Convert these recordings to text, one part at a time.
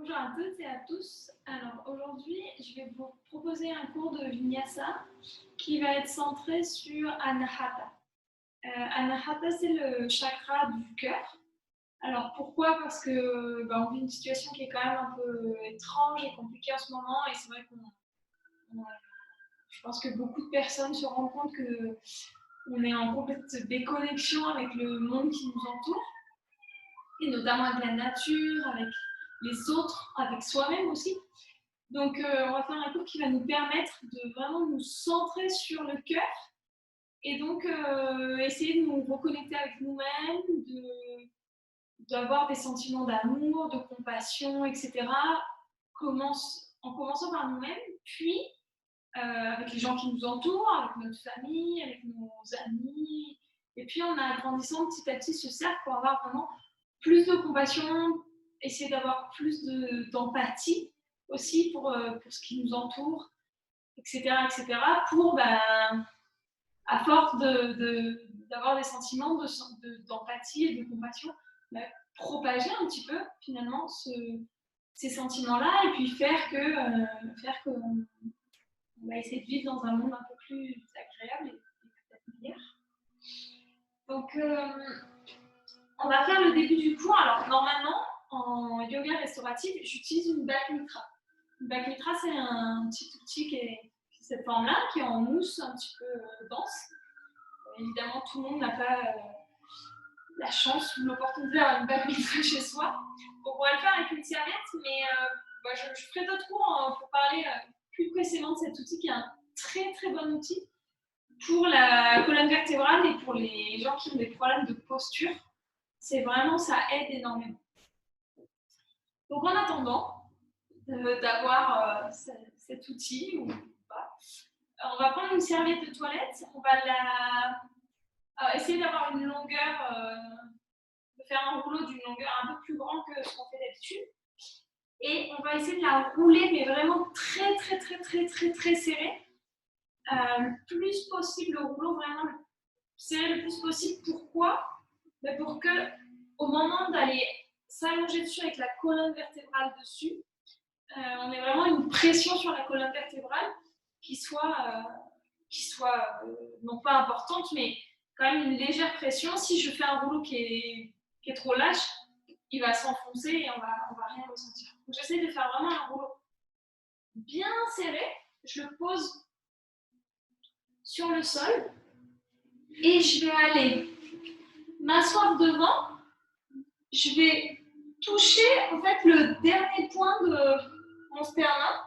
Bonjour à toutes et à tous. Alors aujourd'hui, je vais vous proposer un cours de Vinyasa qui va être centré sur Anahata. Anahata, c'est le chakra du cœur. Alors pourquoi? Parce que on vit une situation qui est quand même un peu étrange et compliquée en ce moment, et c'est vrai je pense que beaucoup de personnes se rendent compte que on est en complète déconnexion avec le monde qui nous entoure, et notamment avec la nature, avec les autres, avec soi-même aussi. Donc, on va faire un cours qui va nous permettre de vraiment nous centrer sur le cœur et donc essayer de nous reconnecter avec nous-mêmes, d'avoir des sentiments d'amour, de compassion, etc. En commençant par nous-mêmes, puis avec les gens qui nous entourent, avec notre famille, avec nos amis. Et puis, en agrandissant petit à petit ce cercle pour avoir vraiment plus de compassion, essayer d'avoir plus d'empathie aussi pour ce qui nous entoure, etc., pour, à force d'avoir des sentiments d'empathie et de compassion, propager un petit peu, finalement, ces sentiments-là, et puis faire qu'on va essayer de vivre dans un monde un peu plus agréable et peut-être meilleur. Donc, on va faire le début du cours. Alors, normalement, en yoga restauratif, j'utilise une Bakmitra. Une Bakmitra, c'est un petit outil qui est cette forme-là, qui est en mousse un petit peu dense. Évidemment, tout le monde n'a pas la chance ou l'opportunité d'avoir une Bakmitra chez soi. Donc, on va le faire avec une serviette, mais je ferai d'autres cours pour parler plus précisément de cet outil qui est un très très bon outil pour la colonne vertébrale et pour les gens qui ont des problèmes de posture. C'est vraiment, ça aide énormément. Donc en attendant d'avoir cet outil ou pas, on va prendre une serviette de toilette, on va essayer d'avoir une longueur, de faire un rouleau d'une longueur un peu plus grande que ce qu'on fait d'habitude. Et on va essayer de la rouler, mais vraiment très très très très très très serré. Le plus possible, le rouleau vraiment serré le plus possible. Pourquoi? Pour que au moment d'aller s'allonger dessus avec la colonne vertébrale dessus, on ait vraiment une pression sur la colonne vertébrale qui soit non pas importante, mais quand même une légère pression. Si je fais un rouleau qui est trop lâche, il va s'enfoncer et on va rien ressentir. Donc j'essaie de faire vraiment un rouleau bien serré. Je le pose sur le sol et je vais aller m'asseoir devant. Je vais toucher en fait le dernier point de mon sternum.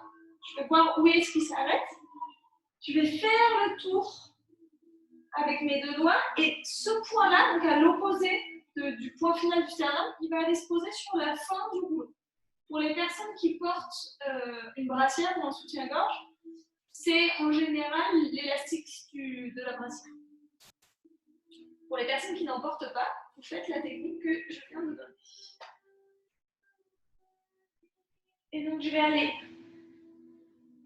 Je vais voir où est-ce qu'il s'arrête. Je vais faire le tour avec mes deux doigts et ce point-là, donc à l'opposé du point final du sternum, il va aller se poser sur la fin du rouleau. Pour les personnes qui portent une brassière ou un soutien-gorge, c'est en général l'élastique de la brassière. Pour les personnes qui n'en portent pas, vous faites la technique que je viens de donner. Et donc je vais aller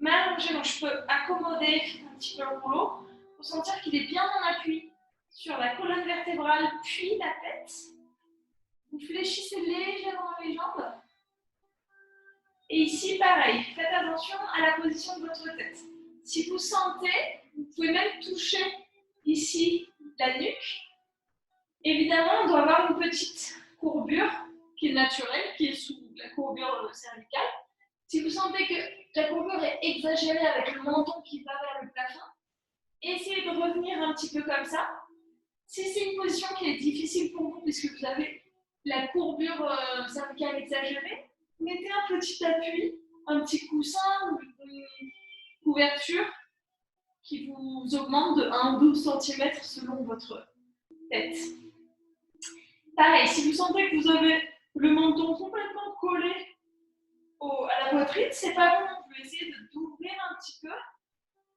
m'allonger, donc je peux accommoder un petit peu le rouleau pour sentir qu'il est bien en appui sur la colonne vertébrale puis la tête. Vous fléchissez légèrement les jambes. Et ici, pareil, faites attention à la position de votre tête. Si vous sentez, vous pouvez même toucher ici la nuque. Évidemment, on doit avoir une petite courbure qui est naturelle, qui est sous la courbure cervicale. Si vous sentez que la courbure est exagérée avec le menton qui va vers le plafond, essayez de revenir un petit peu comme ça. Si c'est une position qui est difficile pour vous, puisque vous avez la courbure cervicale exagérée, mettez un petit appui, un petit coussin ou une couverture qui vous augmente de 1 ou 12 cm selon votre tête. Pareil, si vous sentez que vous avez le menton complètement collé à la poitrine, c'est pas bon. On peut essayer d'ouvrir un petit peu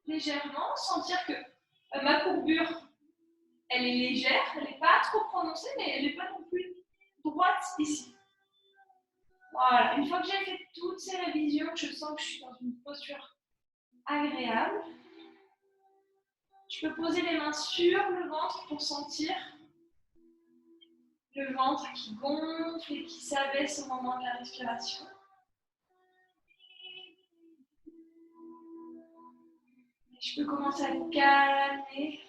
légèrement, sentir que ma courbure, elle est légère, elle n'est pas trop prononcée, mais elle n'est pas non plus droite ici. Voilà, une fois que j'ai fait toutes ces révisions, que je sens que je suis dans une posture agréable, je peux poser les mains sur le ventre pour sentir le ventre qui gonfle et qui s'abaisse au moment de la respiration. Je peux commencer à calmer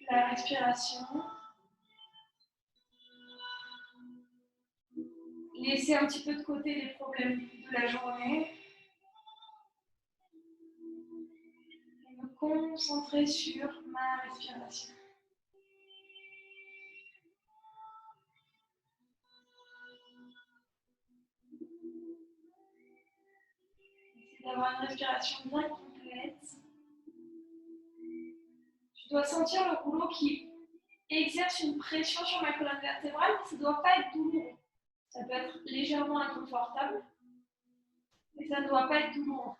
la respiration. Laisser un petit peu de côté les problèmes de la journée. Et me concentrer sur ma respiration. Essayer d'avoir une respiration bien complète. Je dois sentir le rouleau qui exerce une pression sur ma colonne vertébrale, mais ça ne doit pas être douloureux. Ça peut être légèrement inconfortable, mais ça ne doit pas être douloureux.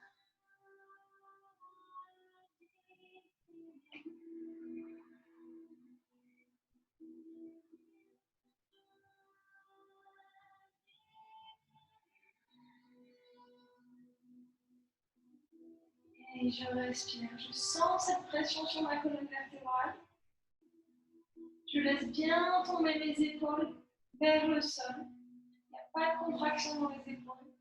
Et je respire. Je sens cette pression sur ma colonne vertébrale. Je laisse bien tomber mes épaules vers le sol. Il n'y a pas de contraction dans les épaules.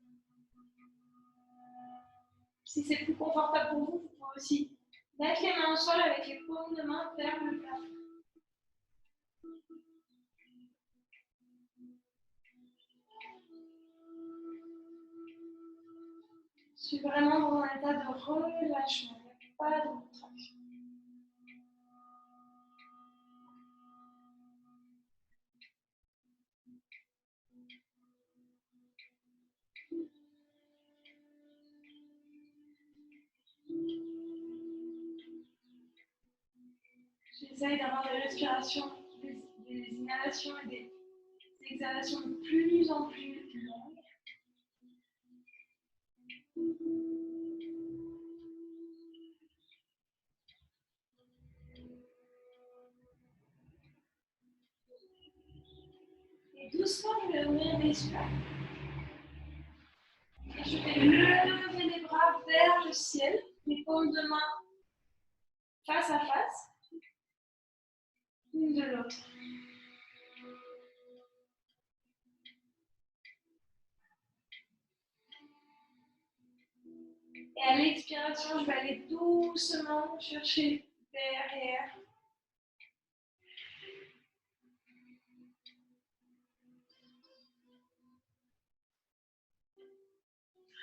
Si c'est plus confortable pour vous, vous pouvez aussi mettre les mains au sol avec les paumes de main vers le plafond. Je suis vraiment dans un état de relâchement. Il n'y a pas de contraction. J'essaye d'avoir des respirations, des inhalations et des exhalations de plus en plus longues. Et doucement, je vais ouvrir les yeux. Et je vais lever les bras vers le ciel, les paumes de main face à face, l'une de l'autre. Et à l'expiration, je vais aller doucement chercher derrière.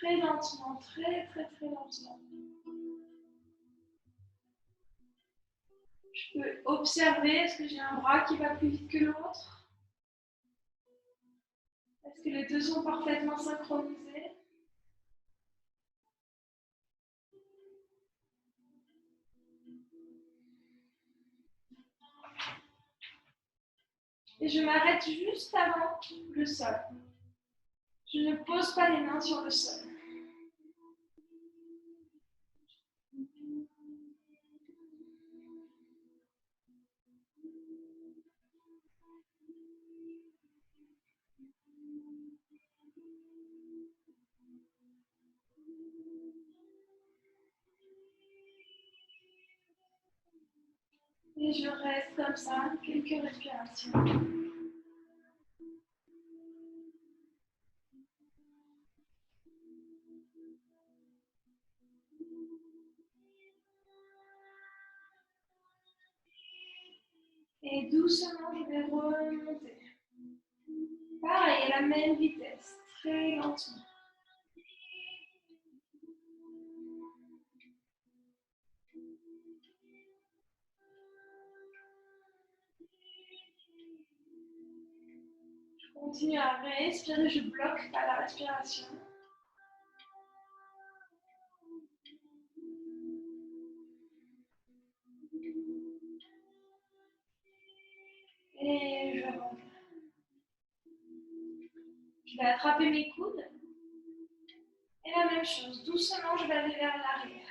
Très lentement, très lentement. Je peux observer, est-ce que j'ai un bras qui va plus vite que l'autre? Est-ce que les deux sont parfaitement synchronisés? Et je m'arrête juste avant le sol. Je ne pose pas les mains sur le sol. Et je reste comme ça, quelques respirations. Et doucement, je vais remonter. Pareil, à la même vitesse, très lentement. Je continue à respirer, je bloque pas la respiration. Et je remonte. Je vais attraper mes coudes. Et la même chose, doucement, je vais aller vers l'arrière.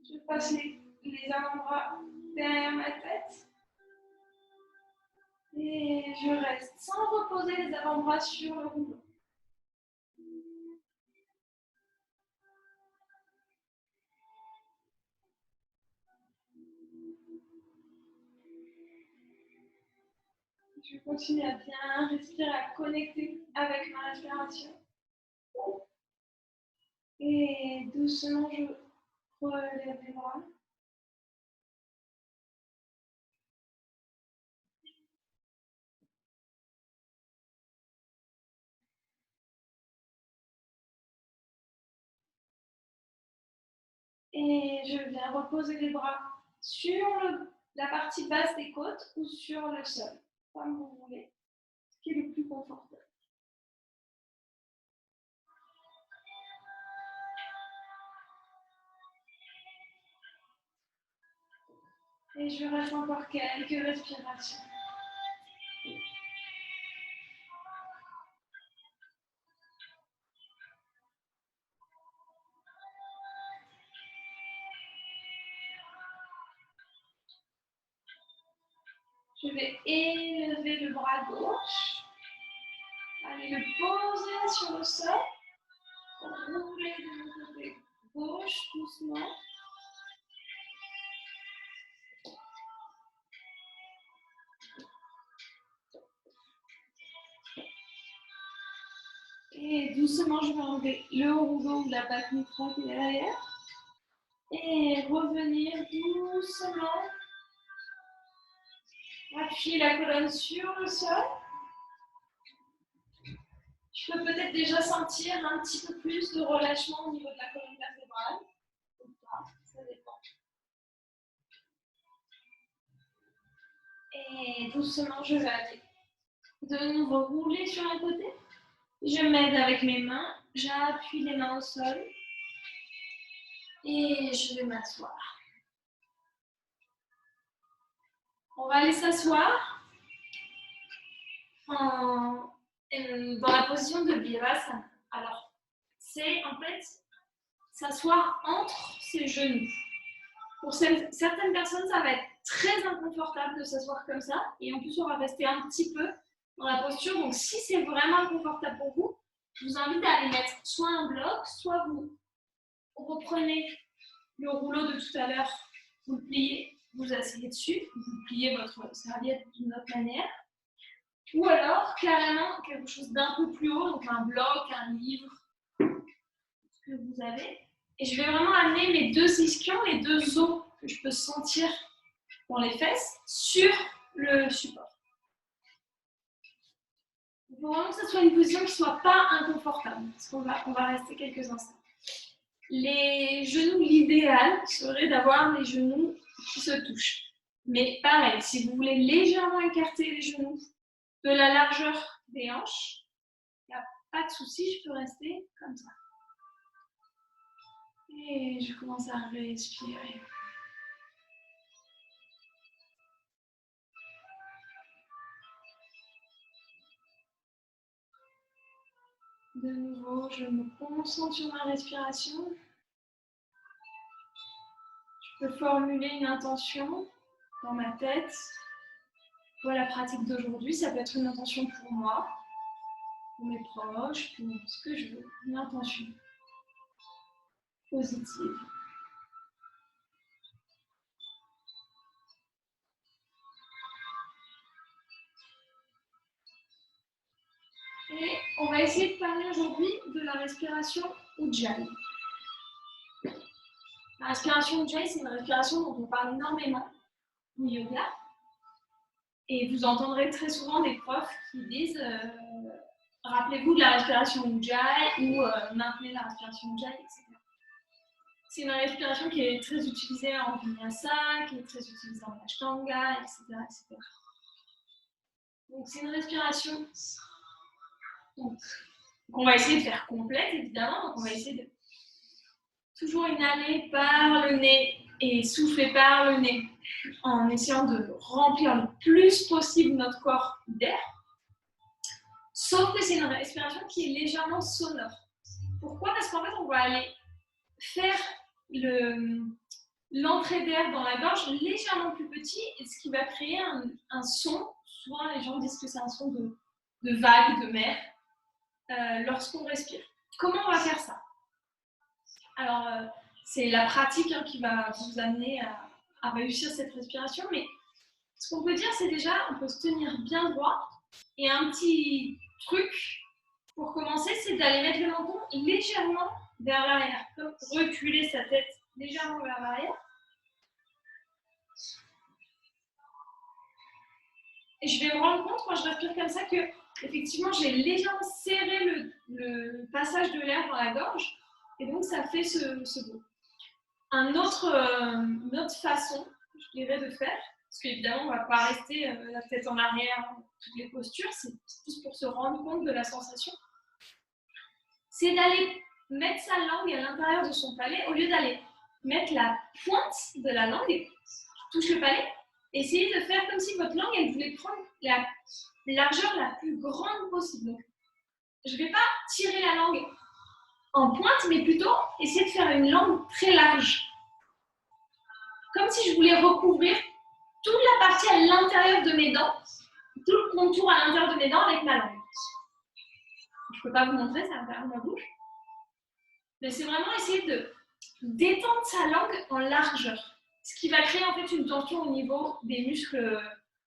Je passe les avant-bras derrière ma tête. Et je reste sans reposer les avant-bras sur le rouleau. Je continue à bien respirer, à connecter avec ma respiration. Et doucement, je relève les bras. Et je viens reposer les bras sur la partie basse des côtes ou sur le sol, comme vous voulez, ce qui est le plus confortable. Et je reste encore quelques respirations. Je vais élever le bras gauche. Allez le poser sur le sol. Rouler de mon côté gauche doucement. Et doucement, je vais enlever le rouleau ou la batte mitra qui est derrière. Et revenir doucement. Appuyer la colonne sur le sol. Je peux peut-être déjà sentir un petit peu plus de relâchement au niveau de la colonne vertébrale. Ou pas, ça dépend. Et doucement, je vais aller de nouveau rouler sur un côté. Je m'aide avec mes mains. J'appuie les mains au sol. Et je vais m'asseoir. On va aller s'asseoir dans la position de Virasana. Alors, c'est en fait s'asseoir entre ses genoux. Pour certaines personnes, ça va être très inconfortable de s'asseoir comme ça. Et en plus, on va rester un petit peu dans la posture. Donc, si c'est vraiment inconfortable pour vous, je vous invite à aller mettre soit un bloc, soit vous reprenez le rouleau de tout à l'heure, vous le pliez, vous asseyez dessus, vous pliez votre serviette d'une autre manière. Ou alors, carrément, quelque chose d'un peu plus haut, donc un bloc, un livre, ce que vous avez. Et je vais vraiment amener mes deux ischions, les deux os que je peux sentir dans les fesses, sur le support. Il faut vraiment que ce soit une position qui ne soit pas inconfortable, parce qu'on va rester quelques instants. Les genoux, l'idéal serait d'avoir les genoux qui se touchent. Mais pareil, si vous voulez légèrement écarter les genoux de la largeur des hanches, il n'y a pas de souci, je peux rester comme ça. Et je commence à respirer. De nouveau, je me concentre sur ma respiration. Je peux formuler une intention dans ma tête pour la pratique d'aujourd'hui. Ça peut être une intention pour moi, pour mes proches, pour ce que je veux. Une intention positive. Et on va essayer de parler aujourd'hui de la respiration Ujjayi. La respiration Ujjayi, c'est une respiration dont on parle énormément au yoga. Et vous entendrez très souvent des profs qui disent rappelez-vous de la respiration Ujjayi ou maintenez la respiration Ujjayi, etc. C'est une respiration qui est très utilisée en Vinyasa, qui est très utilisée en Ashtanga, etc. etc. Donc c'est une respiration qu'on va essayer de faire complète, évidemment. Donc on va essayer de toujours inhaler par le nez et souffler par le nez en essayant de remplir le plus possible notre corps d'air. Sauf que c'est une respiration qui est légèrement sonore. Pourquoi? Parce qu'en fait, on va aller faire l'entrée d'air dans la gorge légèrement plus petit, et ce qui va créer un son. Souvent, les gens disent que c'est un son de vague, de mer, lorsqu'on respire. Comment on va faire ça? Alors, c'est la pratique qui va vous amener à réussir cette respiration, mais ce qu'on peut dire, c'est déjà, on peut se tenir bien droit. Et un petit truc pour commencer, c'est d'aller mettre le menton légèrement vers l'arrière, comme reculer sa tête légèrement vers l'arrière. Et je vais me rendre compte quand je respire comme ça que, effectivement, j'ai légèrement serré le passage de l'air dans la gorge, et donc ça fait ce bruit. Une autre façon, je dirais, de faire, parce qu'évidemment, on ne va pas rester la tête en arrière, toutes les postures, c'est plus pour se rendre compte de la sensation. C'est d'aller mettre sa langue à l'intérieur de son palais, au lieu d'aller mettre la pointe de la langue qui touche le palais, essayez de faire comme si votre langue, elle voulait prendre la largeur la plus grande possible. Donc, je ne vais pas tirer la langue en pointe, mais plutôt essayer de faire une langue très large. Comme si je voulais recouvrir toute la partie à l'intérieur de mes dents, tout le contour à l'intérieur de mes dents avec ma langue. Je ne peux pas vous montrer, ça va faire ma bouche. Mais c'est vraiment essayer de détendre sa langue en largeur. Ce qui va créer en fait une tension au niveau des muscles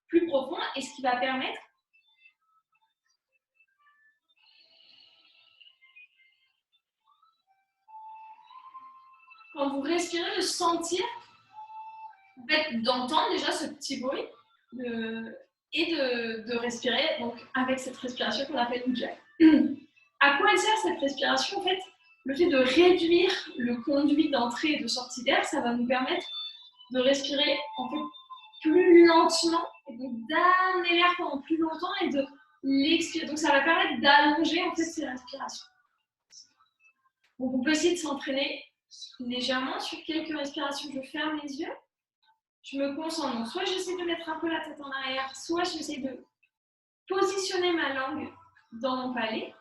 plus profonds et ce qui va permettre quand vous respirez de sentir, en fait, d'entendre déjà ce petit bruit et de respirer donc, avec cette respiration qu'on appelle Ujjayi. À quoi elle sert cette respiration? En fait, le fait de réduire le conduit d'entrée et de sortie d'air, ça va nous permettre de respirer en fait plus lentement et donc d'amener l'air pendant plus longtemps et de l'expirer. Donc ça va permettre d'allonger en fait ces respirations. Donc on peut essayer de s'entraîner légèrement sur quelques respirations. Je ferme les yeux, je me concentre. Donc soit j'essaie de mettre un peu la tête en arrière, soit j'essaie de positionner ma langue dans mon palais.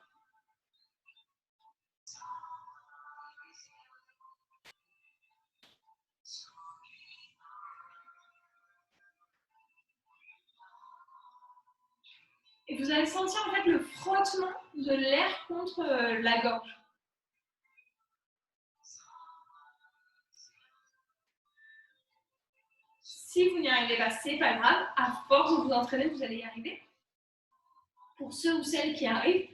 Et vous allez sentir en fait le frottement de l'air contre la gorge. Si vous n'y arrivez pas, c'est pas grave. À force de vous entraîner, vous allez y arriver. Pour ceux ou celles qui arrivent,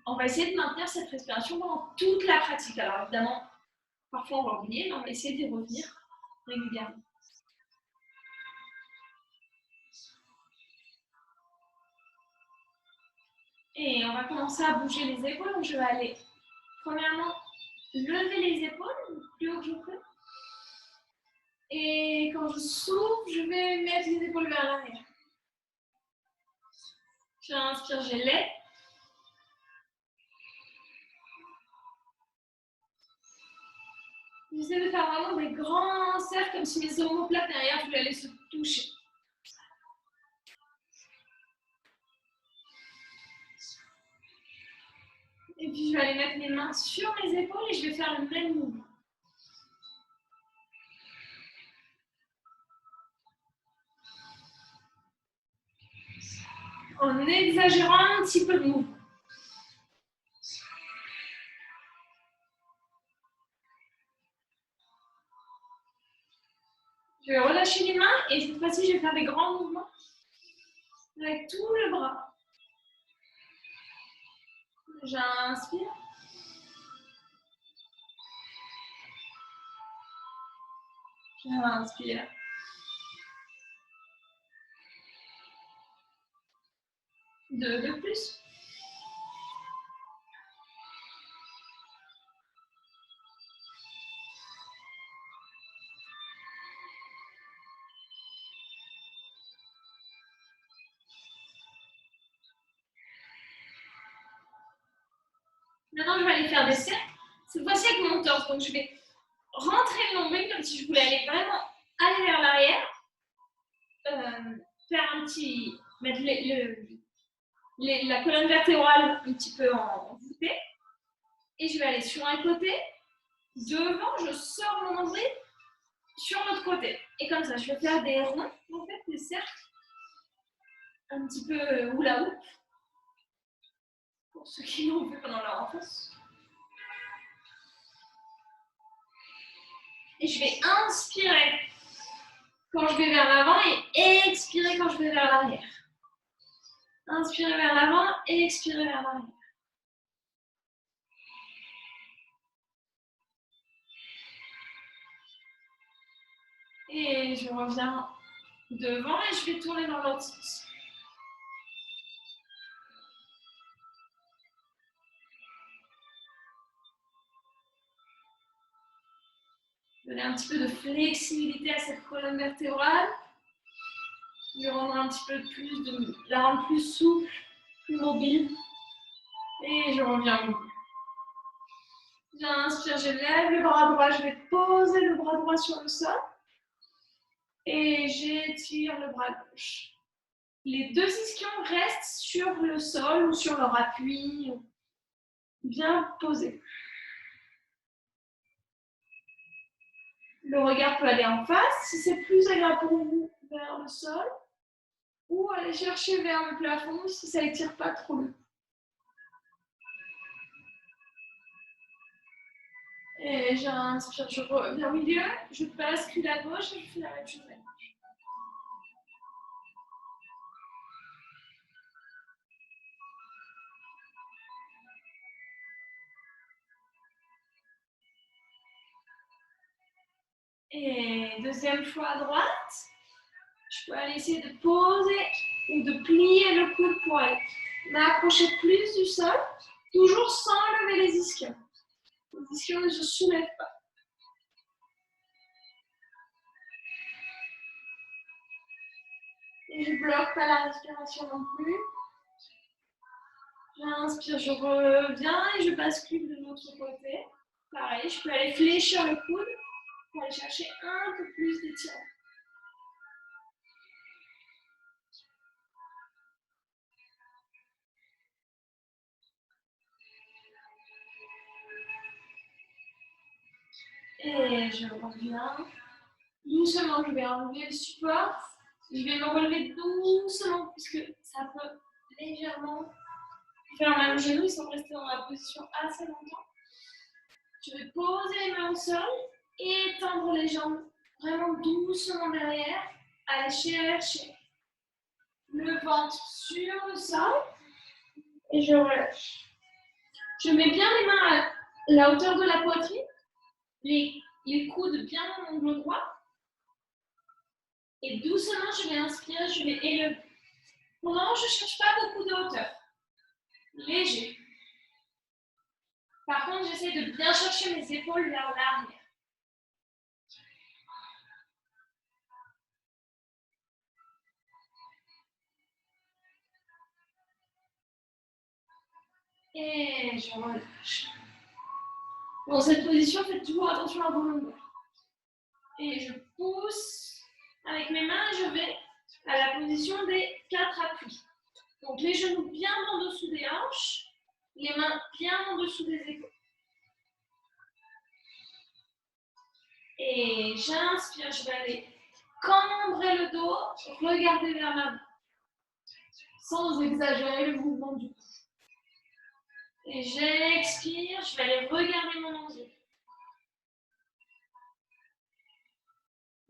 on va essayer de maintenir cette respiration pendant toute la pratique. Alors évidemment, parfois on va oublier, mais on va essayer d'y revenir régulièrement. Et on va commencer à bouger les épaules. Donc je vais aller, premièrement, lever les épaules le plus haut que je peux. Et quand je souffle, je vais mettre les épaules vers l'arrière. J'inspire, j'élève. J'essaie de faire vraiment des grands cercles, comme si mes omoplates derrière voulaient aller se toucher. Et puis je vais aller mettre mes mains sur mes épaules et je vais faire le même mouvement. En exagérant un petit peu de mouvement. Je vais relâcher les mains et cette fois-ci, je vais faire des grands mouvements avec tout le bras. J'inspire. J'inspire. Deux de plus. Maintenant, je vais aller faire des cercles. Cette fois-ci avec mon torse. Donc, je vais rentrer le nombril comme si je voulais aller vraiment aller vers l'arrière. Faire un petit... mettre la colonne vertébrale un petit peu en voûtée. Et je vais aller sur un côté. Devant, je sors mon nombril sur l'autre côté. Et comme ça, je vais faire des ronds, en fait, des cercles. Un petit peu hula hoop. Pour ceux qui l'ont fait pendant leur enfance. Et je vais inspirer quand je vais vers l'avant et expirer quand je vais vers l'arrière. Inspirez vers l'avant et expirez vers l'arrière. Et je reviens devant et je vais tourner dans l'autre sens. Donner un petit peu de flexibilité à cette colonne vertébrale. Lui rendre un petit peu plus, la rendre plus souple, plus mobile. Et je reviens au milieu. J'inspire, je lève le bras droit, je vais poser le bras droit sur le sol. Et j'étire le bras gauche. Les deux ischions restent sur le sol ou sur leur appui, bien posés. Le regard peut aller en face, si c'est plus agréable pour vous, vers le sol, ou aller chercher vers le plafond si ça n'étire pas trop le cou. Et j'inspire, je reviens au milieu, je bascule à gauche et je fais la même chose à gauche. Et deuxième fois à droite, je peux aller essayer de poser ou de plier le coude pour aller m'approcher plus du sol, toujours sans lever les ischions. Les ischions ne se soulèvent pas. Et je ne bloque pas la respiration non plus. J'inspire, je reviens et je bascule de l'autre côté. Pareil, je peux aller fléchir le coude pour aller chercher un peu plus d'étirement. Et je reviens. Doucement, je vais enlever le support. Je vais me relever doucement puisque ça peut légèrement faire mal aux genoux. Ils sont restés dans la position assez longtemps. Je vais poser les mains au sol et étendre les jambes vraiment doucement derrière. Aller chercher le ventre sur le sol et je relâche. Je mets bien les mains à la hauteur de la poitrine, les coudes bien en angle droit. Et doucement, je vais inspirer, je vais élever. Non, je ne cherche pas beaucoup de hauteur. Léger. Par contre, j'essaie de bien chercher mes épaules vers l'arrière. Et je relâche. Dans cette position, faites toujours attention à vos longueurs. Et je pousse avec mes mains et je vais à la position des 4 appuis. Donc les genoux bien en dessous des hanches, les mains bien en dessous des épaules. Et j'inspire, je vais aller cambrer le dos, regarder vers l'avant, sans exagérer le mouvement du cou. Et j'expire, je vais aller regarder mon nombril.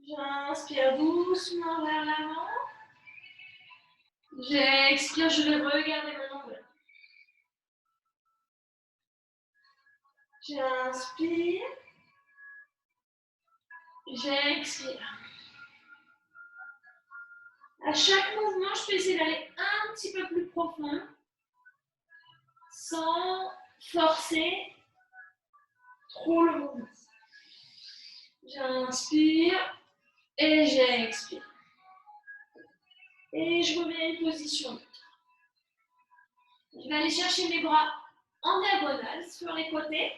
J'inspire doucement vers l'avant. J'expire, je vais regarder mon nombril. J'inspire. J'expire. À chaque mouvement, je peux essayer d'aller un petit peu plus profond, sans forcer trop le mouvement. J'inspire et j'expire. Et je reviens à une position. Je vais aller chercher mes bras en diagonale sur les côtés.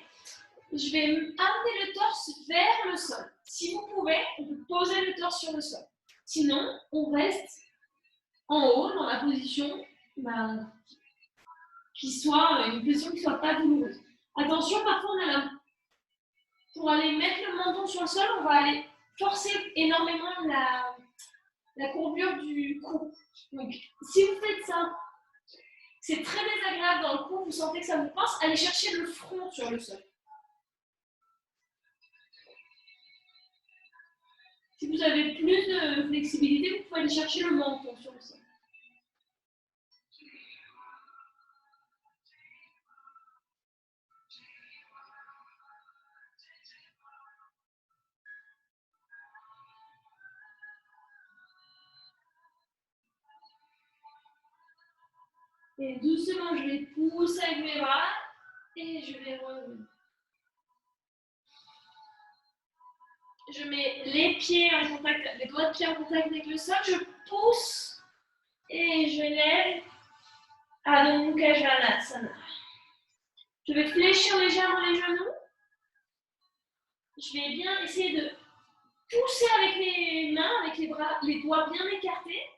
Je vais amener le torse vers le sol. Si vous pouvez, on peut poser le torse sur le sol. Sinon, on reste en haut dans la position qui soit une position qui ne soit pas douloureuse. Attention, parfois pour aller mettre le menton sur le sol, on va aller forcer énormément la courbure du cou. Donc, si vous faites ça, c'est très désagréable dans le cou, vous sentez que ça vous pince, allez chercher le front sur le sol. Si vous avez plus de flexibilité, vous pouvez aller chercher le menton sur le sol. Et doucement, je vais pousser avec mes bras et je vais revenir. Je mets les pieds en contact, les doigts de pied en contact avec le sol, je pousse et je lève Adho Mukha Svanasana. Je vais fléchir légèrement les genoux. Je vais bien essayer de pousser avec les mains, avec les bras, les doigts bien écartés.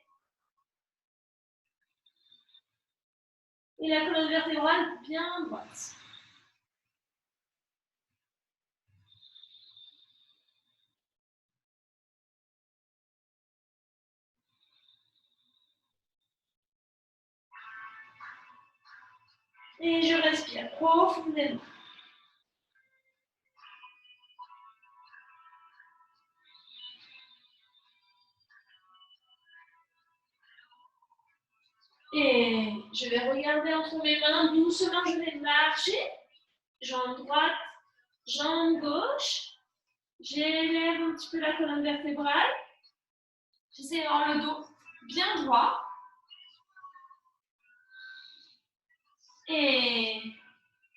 Et la colonne vertébrale bien droite. Et je respire profondément. Et je vais regarder entre mes mains, doucement je vais marcher, jambe droite, jambe gauche, j'élève un petit peu la colonne vertébrale, j'essaie d'avoir le dos bien droit, et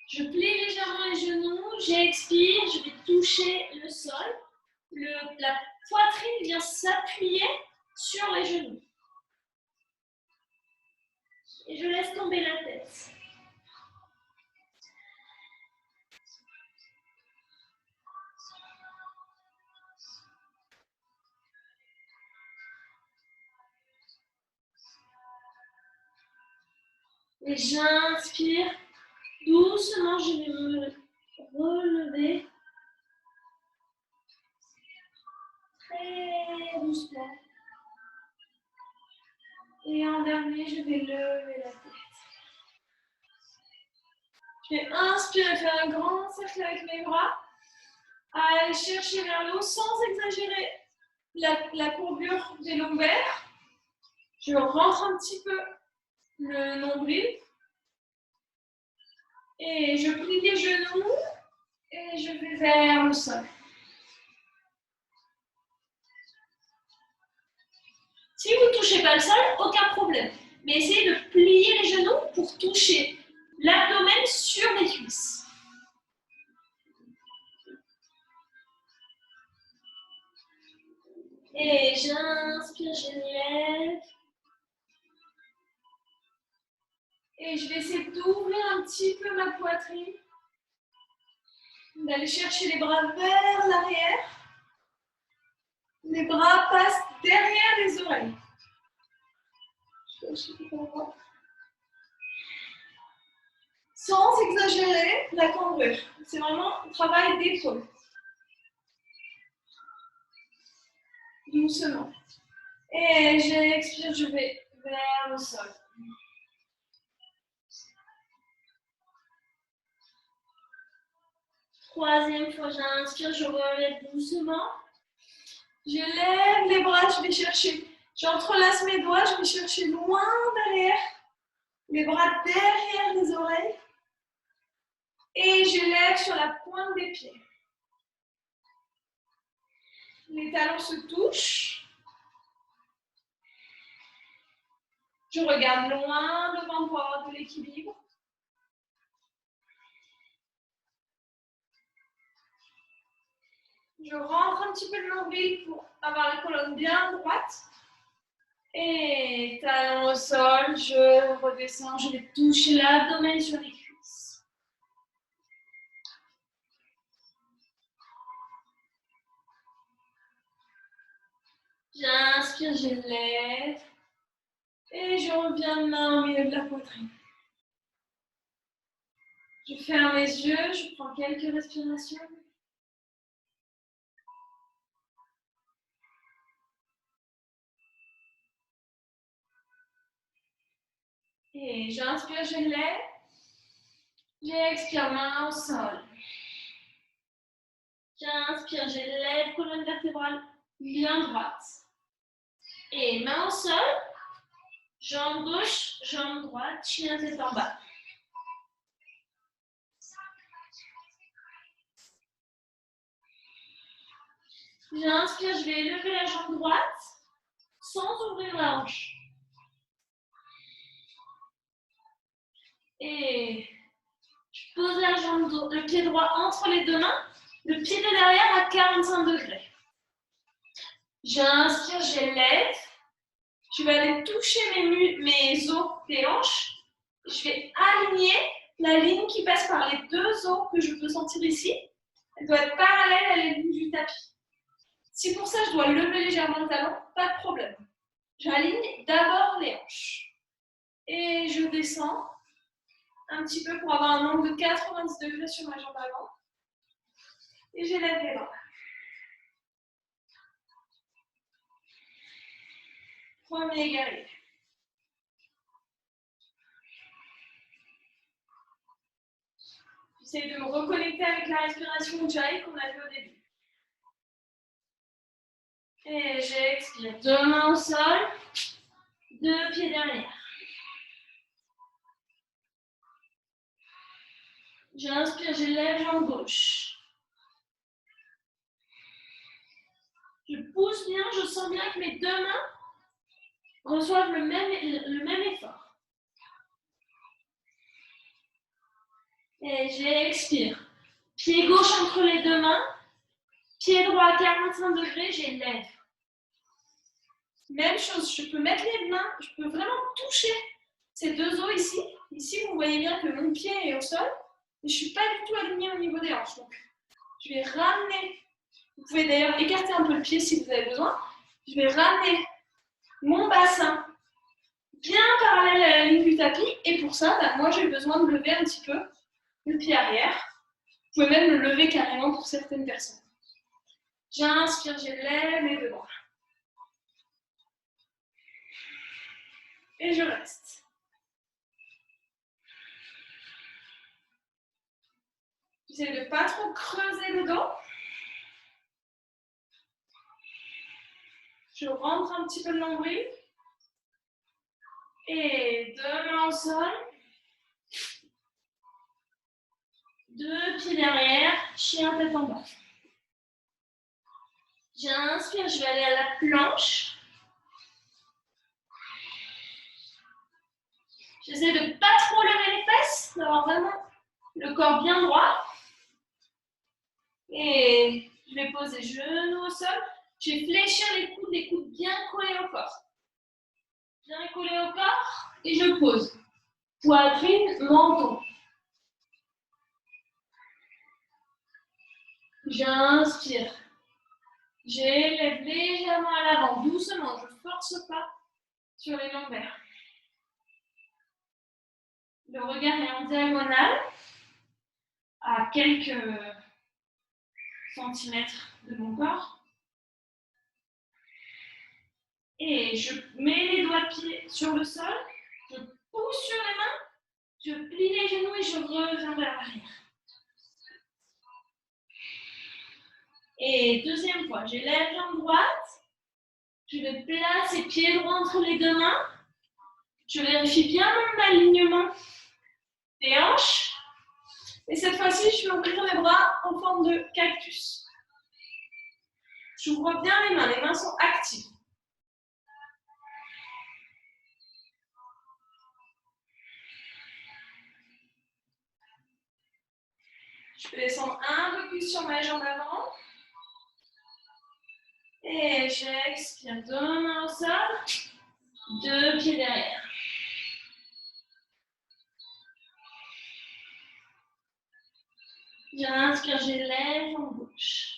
je plie légèrement les genoux, j'expire, je vais toucher le sol, la poitrine vient s'appuyer sur les genoux. Et je laisse tomber la tête. Et j'inspire. Doucement, je vais me relever. Très doucement. Et en dernier, je vais lever la tête. Je vais inspirer, faire un grand cercle avec mes bras. Aller chercher vers le haut sans exagérer la courbure des lombaires. Je rentre un petit peu le nombril. Et je plie les genoux et je vais vers le sol. Si vous ne touchez pas le sol, aucun problème. Mais essayez de plier les genoux pour toucher l'abdomen sur les cuisses. Et j'inspire, je lève. Et je vais essayer d'ouvrir un petit peu ma poitrine. D'aller chercher les bras vers l'arrière. Les bras passent derrière les oreilles. Sans exagérer la cambrure. C'est vraiment un travail d'épaule. Doucement. Et j'expire, je vais vers le sol. Troisième fois, j'inspire, je relève doucement. Je lève les bras, je vais chercher. J'entrelace mes doigts, je vais chercher loin derrière. Les bras derrière les oreilles. Et je lève sur la pointe des pieds. Les talons se touchent. Je regarde loin devant pour avoir de l'équilibre. Je rentre un petit peu le nombril pour avoir la colonne bien droite. Et talons au sol, je redescends, je vais toucher l'abdomen sur les cuisses. J'inspire, je lève. Et je reviens main au milieu de la poitrine. Je ferme les yeux, je prends quelques respirations. Et j'inspire, je lève. J'expire, main au sol. J'inspire, je lève, colonne vertébrale bien droite. Et main au sol, jambe gauche, jambe droite, chien tête en bas. J'inspire, je vais élever la jambe droite sans ouvrir la hanche. Et je pose la jambe, le pied droit entre les deux mains, le pied de derrière à 45 degrés. J'inspire, j'élève. Je vais aller toucher mes os des hanches. Je vais aligner la ligne qui passe par les deux os que je peux sentir ici. Elle doit être parallèle à la ligne du tapis. Si pour ça je dois lever légèrement le talon, pas de problème. J'aligne d'abord les hanches. Et je descends un petit peu pour avoir un angle de 90 degrés sur ma jambe avant. Et j'élève les bras. Premier guerrier. J'essaie de me reconnecter avec la respiration Ujjayi qu'on a vu au début. Et j'expire. Deux mains au sol, deux pieds derrière. J'inspire, j'élève jambe gauche. Je pousse bien, je sens bien que mes deux mains reçoivent le même effort. Et j'expire. Pied gauche entre les deux mains, pied droit à 45 degrés, j'élève. Même chose, je peux mettre les mains, je peux vraiment toucher ces deux os ici. Ici, vous voyez bien que mon pied est au sol, mais je ne suis pas du tout alignée au niveau des hanches. Donc, je vais ramener, vous pouvez d'ailleurs écarter un peu le pied si vous avez besoin. Je vais ramener mon bassin bien parallèle à la ligne du tapis. Et pour ça, moi, j'ai besoin de lever un petit peu le pied arrière. Vous pouvez même le lever carrément pour certaines personnes. J'inspire, j'élève les deux bras. Et je reste. J'essaie de ne pas trop creuser le dos. Je rentre un petit peu le nombril. Et deux mains au sol. Deux pieds derrière, chien tête en bas. J'inspire, je vais aller à la planche. J'essaie de ne pas trop lever les fesses, d'avoir vraiment le corps bien droit. Et je vais poser genoux au sol. Je vais fléchir les coudes bien collés au corps. Bien collés au corps et je pose. Poitrine, menton. J'inspire. J'élève légèrement à l'avant, doucement, je ne force pas sur les lombaires. Le regard est en diagonale, à quelques centimètres de mon corps. Et je mets les doigts de pied sur le sol, je pousse sur les mains, je plie les genoux et je reviens vers l'arrière. Et deuxième fois, j'élève jambe droite, je vais placer pied droit entre les deux mains, je vérifie bien mon alignement des hanches. Et cette fois-ci, je vais ouvrir les bras en forme de cactus. J'ouvre bien les mains sont actives. Je peux descendre un peu plus sur ma jambe avant. Et j'expire, deux mains au sol, deux pieds derrière. J'inspire, j'élève jambe gauche.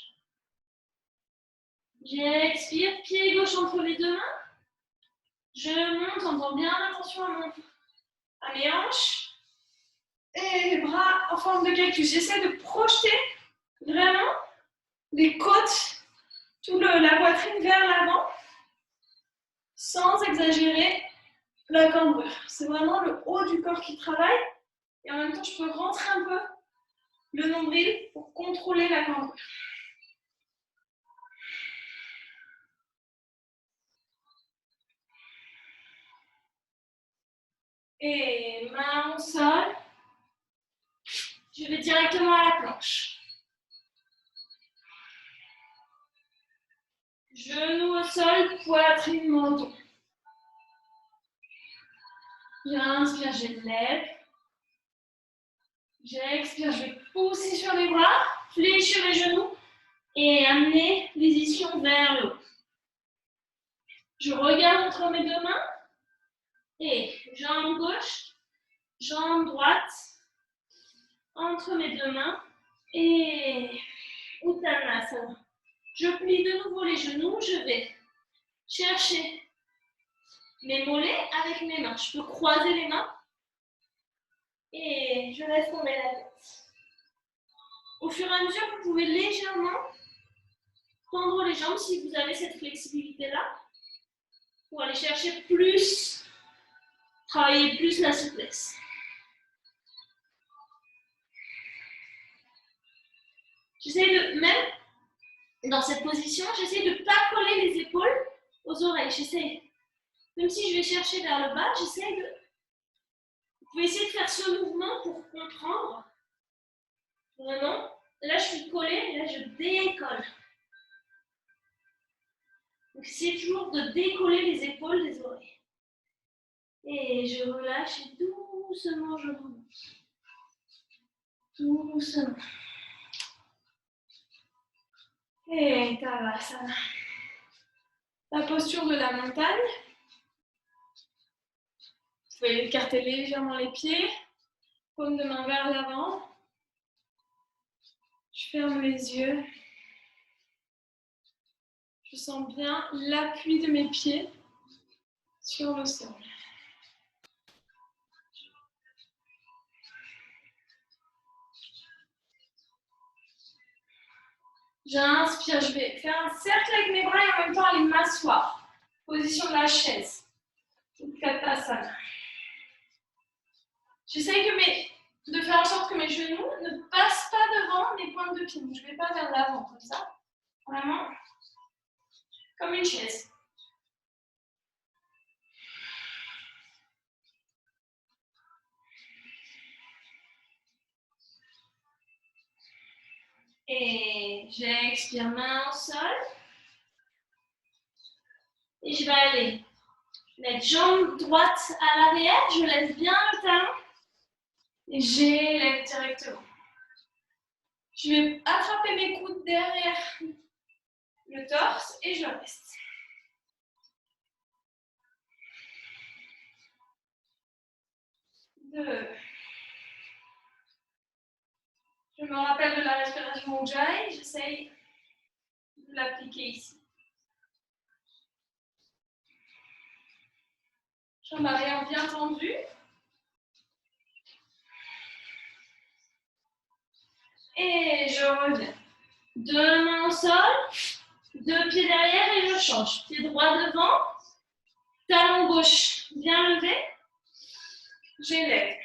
J'expire, pied gauche entre les deux mains. Je monte en faisant bien attention à mes hanches. Et les bras en forme de cactus. J'essaie de projeter vraiment les côtes, la poitrine vers l'avant, sans exagérer la cambrure. C'est vraiment le haut du corps qui travaille. Et en même temps, je peux rentrer un peu le nombril pour contrôler la cambrure. Et main au sol. Je vais directement à la planche. Genoux au sol, poitrine, menton. J'inspire, je lève. J'expire, je vais pousser sur les bras, fléchir les genoux et amener les ischions vers le haut. Je regarde entre mes deux mains et jambe gauche, jambe droite, entre mes deux mains et Uttanasana. Je plie de nouveau les genoux, je vais chercher mes mollets avec mes mains. Je peux croiser les mains et je laisse tomber la tête. Au fur et à mesure, vous pouvez légèrement tendre les jambes si vous avez cette flexibilité-là pour aller chercher plus, travailler plus la souplesse. J'essaie de, même dans cette position, j'essaie de ne pas coller les épaules aux oreilles. J'essaie, même si je vais chercher vers le bas, j'essaie de... Vous pouvez essayer de faire ce mouvement pour comprendre. Vraiment. Là, je suis collée, là, je décolle. Donc, essayez toujours de décoller les épaules des oreilles. Et je relâche et doucement, je remonte. Doucement. Et Tadasana. La posture de la montagne. Vous pouvez écarter légèrement les pieds. Paume de main vers l'avant. Je ferme les yeux. Je sens bien l'appui de mes pieds sur le sol. J'inspire, je vais faire un cercle avec mes bras et en même temps aller m'asseoir. Position de la chaise. Uttanasana. J'essaie de faire en sorte que mes genoux ne passent pas devant mes pointes de pied. Donc, je ne vais pas vers l'avant comme ça. Vraiment comme une chaise. Et j'expire, main au sol. Et je vais aller mettre jambe droite à l'arrière. Je lève bien le talon. Et j'élève directement. Je vais attraper mes coudes derrière le torse et je reste. Deux. Je me rappelle de la respiration Ujjayi. J'essaye de l'appliquer ici. Jambe arrière bien tendue. Et je reviens. Deux mains au sol, deux pieds derrière et je change. Pied droit devant, talon gauche bien levé, j'élève.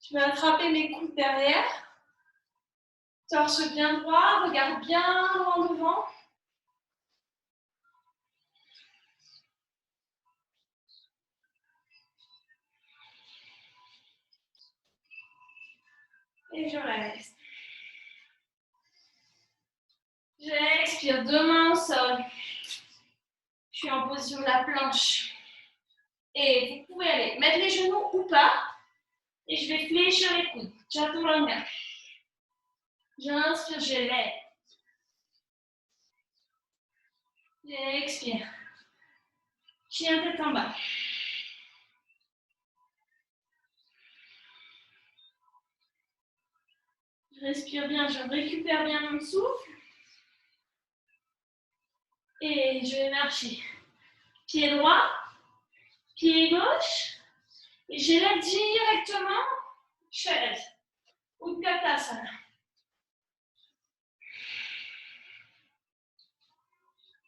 Je vais attraper mes coudes derrière, torse bien droit, regard bien loin devant. Et je reste. J'expire, deux mains au sol. Je suis en position de la planche. Et vous pouvez aller mettre les genoux ou pas. Et je vais fléchir les coudes. Chaturanga. J'inspire, j'élève. J'expire. Chien tête en bas. Je respire bien, je récupère bien mon souffle. Et je vais marcher. Pied droit, pied gauche. Et j'élève directement chaise. Uttanasana.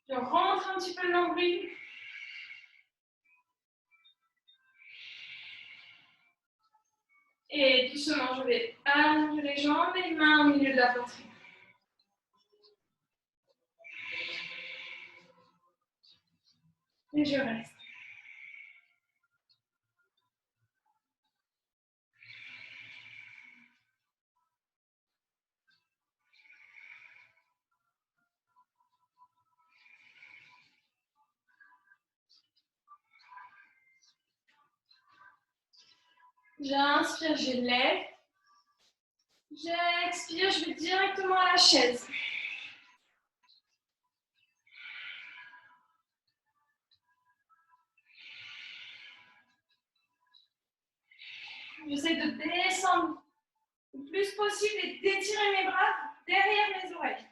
Je rentre un petit peu le nombril. Et doucement, je vais allonger les jambes et les mains au milieu de la poitrine. Et je reste. J'inspire, je lève. J'expire, je vais directement à la chaise. J'essaie de descendre le plus possible et d'étirer mes bras derrière mes oreilles.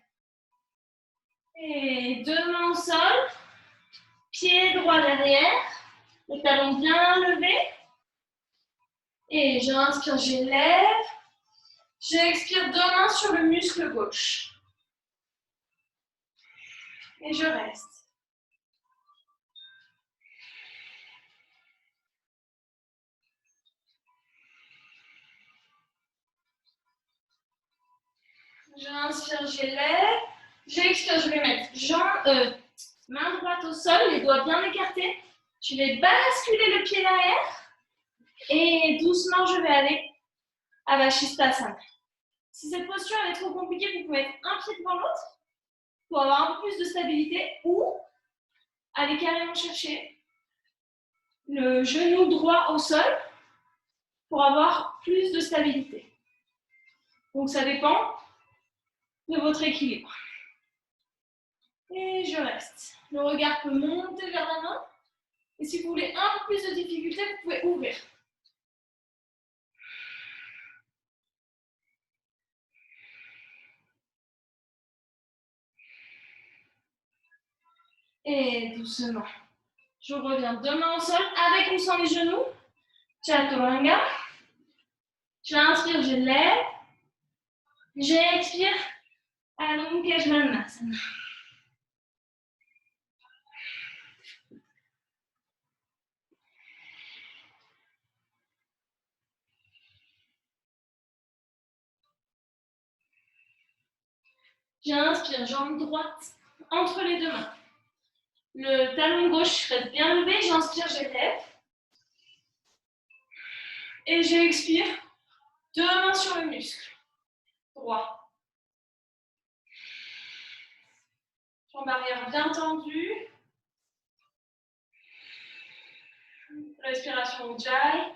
Et deux mains au sol, pied droit derrière, les talons bien levés. Et j'inspire, j'élève. J'expire, deux mains sur le muscle gauche. Et je reste. J'inspire, j'élève. J'expire, je vais mettre main droite au sol, les doigts bien écartés. Je vais basculer le pied derrière. Et doucement, je vais aller à Vashisthasana. Si cette posture est trop compliquée, vous pouvez mettre un pied devant l'autre pour avoir un peu plus de stabilité ou aller carrément chercher le genou droit au sol pour avoir plus de stabilité. Donc ça dépend de votre équilibre. Et je reste. Le regard peut monter vers la main. Et si vous voulez un peu plus de difficulté, vous pouvez ouvrir. Et doucement. Je reviens deux mains au sol avec ou sans les genoux. Chaturanga. J'inspire, je lève. J'expire. Adho Mukha Svanasana. J'inspire, jambe droite entre les deux mains. Le talon gauche reste bien levé. J'inspire, j'élève. Et j'expire. Deux mains sur le muscle droit. Jambe arrière bien tendue. Respiration Ujjayi.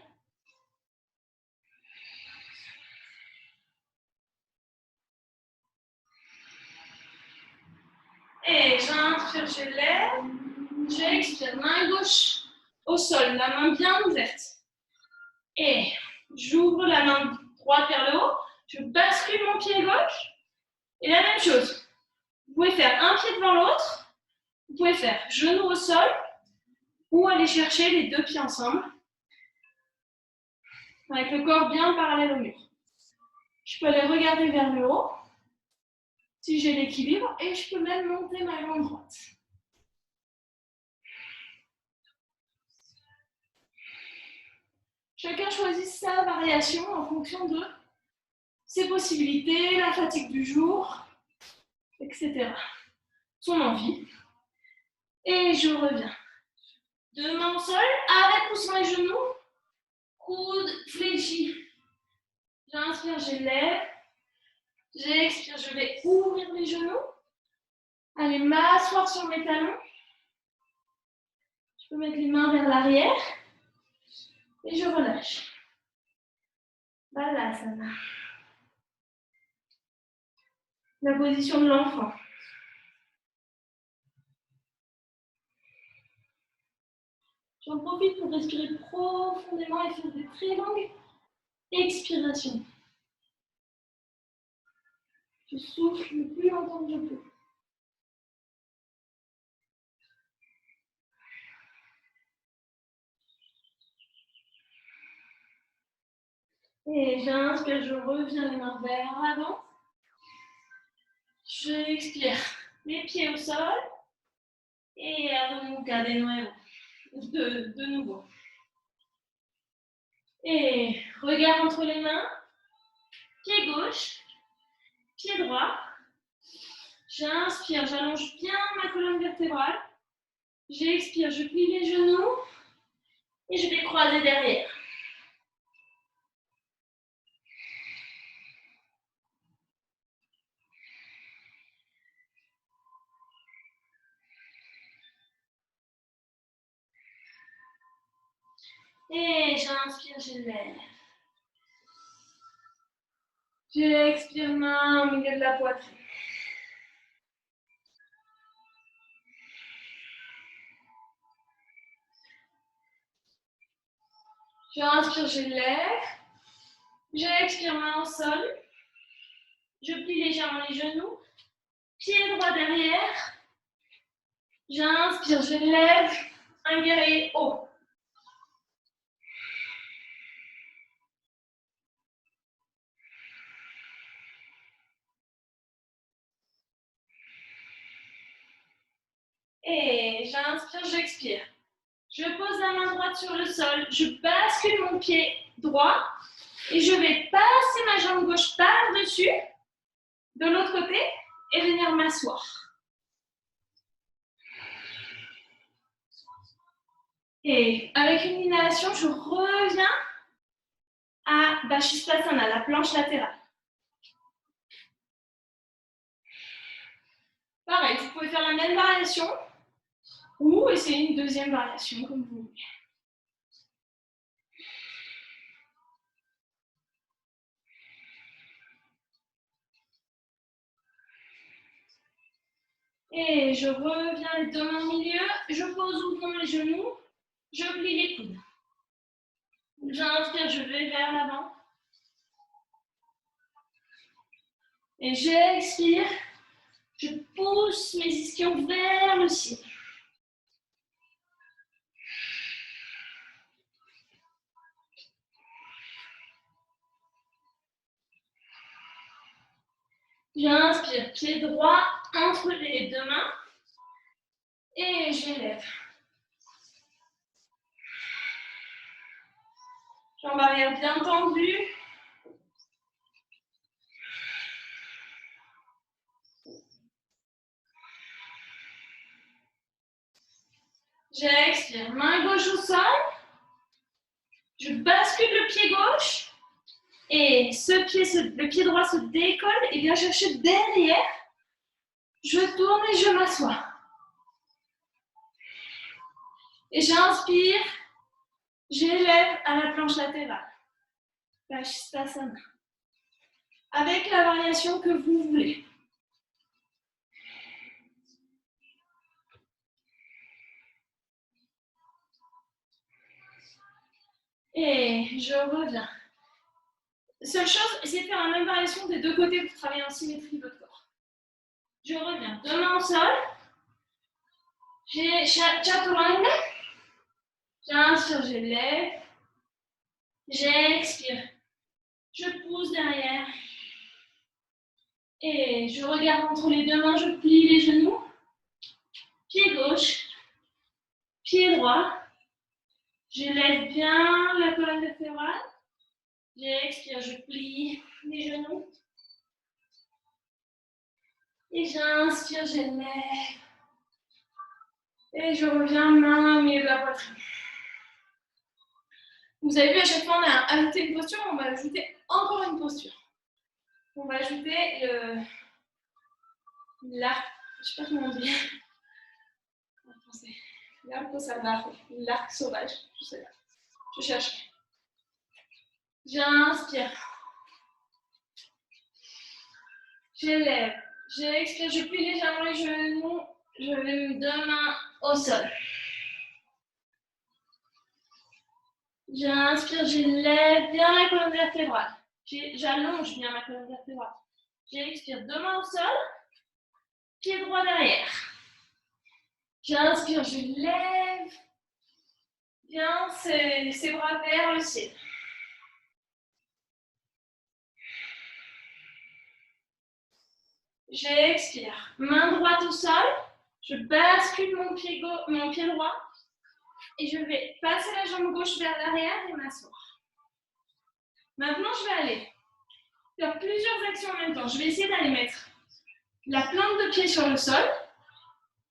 Et j'inspire, je lève. J'expire, main gauche au sol, la main bien ouverte. Et j'ouvre la main droite vers le haut. Je bascule mon pied gauche. Et la même chose. Vous pouvez faire un pied devant l'autre. Vous pouvez faire genou au sol ou aller chercher les deux pieds ensemble avec le corps bien parallèle au mur. Je peux aller regarder vers le haut si j'ai l'équilibre et je peux même monter ma jambe droite. Chacun choisit sa variation en fonction de ses possibilités, la fatigue du jour, etc. Son envie. Et je reviens. Deux mains au sol, avec ou sans les genoux. Coude fléchi. J'inspire, j'élève. J'expire, je vais ouvrir les genoux. Allez, m'asseoir sur mes talons. Je peux mettre les mains vers l'arrière. Et je relâche. Balasana. La position de l'enfant. J'en profite pour respirer profondément et faire des très longues expirations. Je souffle le plus longtemps que je peux. Et j'inspire, je reviens les mains vers l'avant. Je expire, les pieds au sol. Et Adho Mukha de nouveau. Et regard entre les mains. Pied gauche, pied droit. J'inspire, j'allonge bien ma colonne vertébrale. J'expire, je plie les genoux. Et je vais croiser derrière. Et j'inspire, je lève. J'expire, main au milieu de la poitrine. J'inspire, je lève. J'expire, main au sol. Je plie légèrement les genoux. Pied droit derrière. J'inspire, je lève. Un guerrier haut. Et j'inspire, j'expire. Je pose la main droite sur le sol. Je bascule mon pied droit. Et je vais passer ma jambe gauche par-dessus, de l'autre côté, et venir m'asseoir. Et avec une inhalation, je reviens à Bashistasana, la planche latérale. Pareil, vous pouvez faire la même variation ou essayer une deuxième variation comme vous voulez. Et je reviens les deux mains au milieu, je pose au fond les genoux, je plie les coudes. J'inspire, je vais vers l'avant. Et j'expire, je pousse mes ischions vers le ciel. J'inspire, pied droit entre les deux mains. Et j'élève. Jambes arrière bien tendues. J'expire, main gauche au sol. Je bascule le pied gauche. Et le pied droit se décolle et vient chercher derrière. Je tourne et je m'assois. Et j'inspire, j'élève à la planche latérale. Bashistasana. Avec la variation que vous voulez. Et je reviens. Seule chose, essayez de faire la même variation des deux côtés pour travailler en symétrie de votre corps. Je reviens, deux mains au sol. J'ai chaturanga. J'inspire, je lève. J'expire. Je pousse derrière. Et je regarde entre les deux mains, je plie les genoux. Pied gauche. Pied droit. Je lève bien la colonne vertébrale. J'expire, je plie les genoux. Et j'inspire, je lève. Et je reviens main au milieu de la poitrine. Vous avez vu, à chaque fois, on a ajouté une posture, on va ajouter encore une posture. On va ajouter l'arc, je ne sais pas comment on dit en français. L'arco salvaje, l'arc sauvage, je sais pas. Je cherche. J'inspire. J'élève. J'expire, je plie légèrement les genoux. Je vais mes deux mains au sol. J'inspire, j'élève bien la colonne vertébrale. J'allonge bien ma colonne vertébrale. J'expire, deux mains au sol. Pied droit derrière. J'inspire, je lève bien ses bras vers le ciel. J'expire. Main droite au sol. Je bascule mon pied droit. Et je vais passer la jambe gauche vers l'arrière et m'asseoir. Maintenant, je vais aller faire plusieurs actions en même temps. Je vais essayer d'aller mettre la plante de pied sur le sol.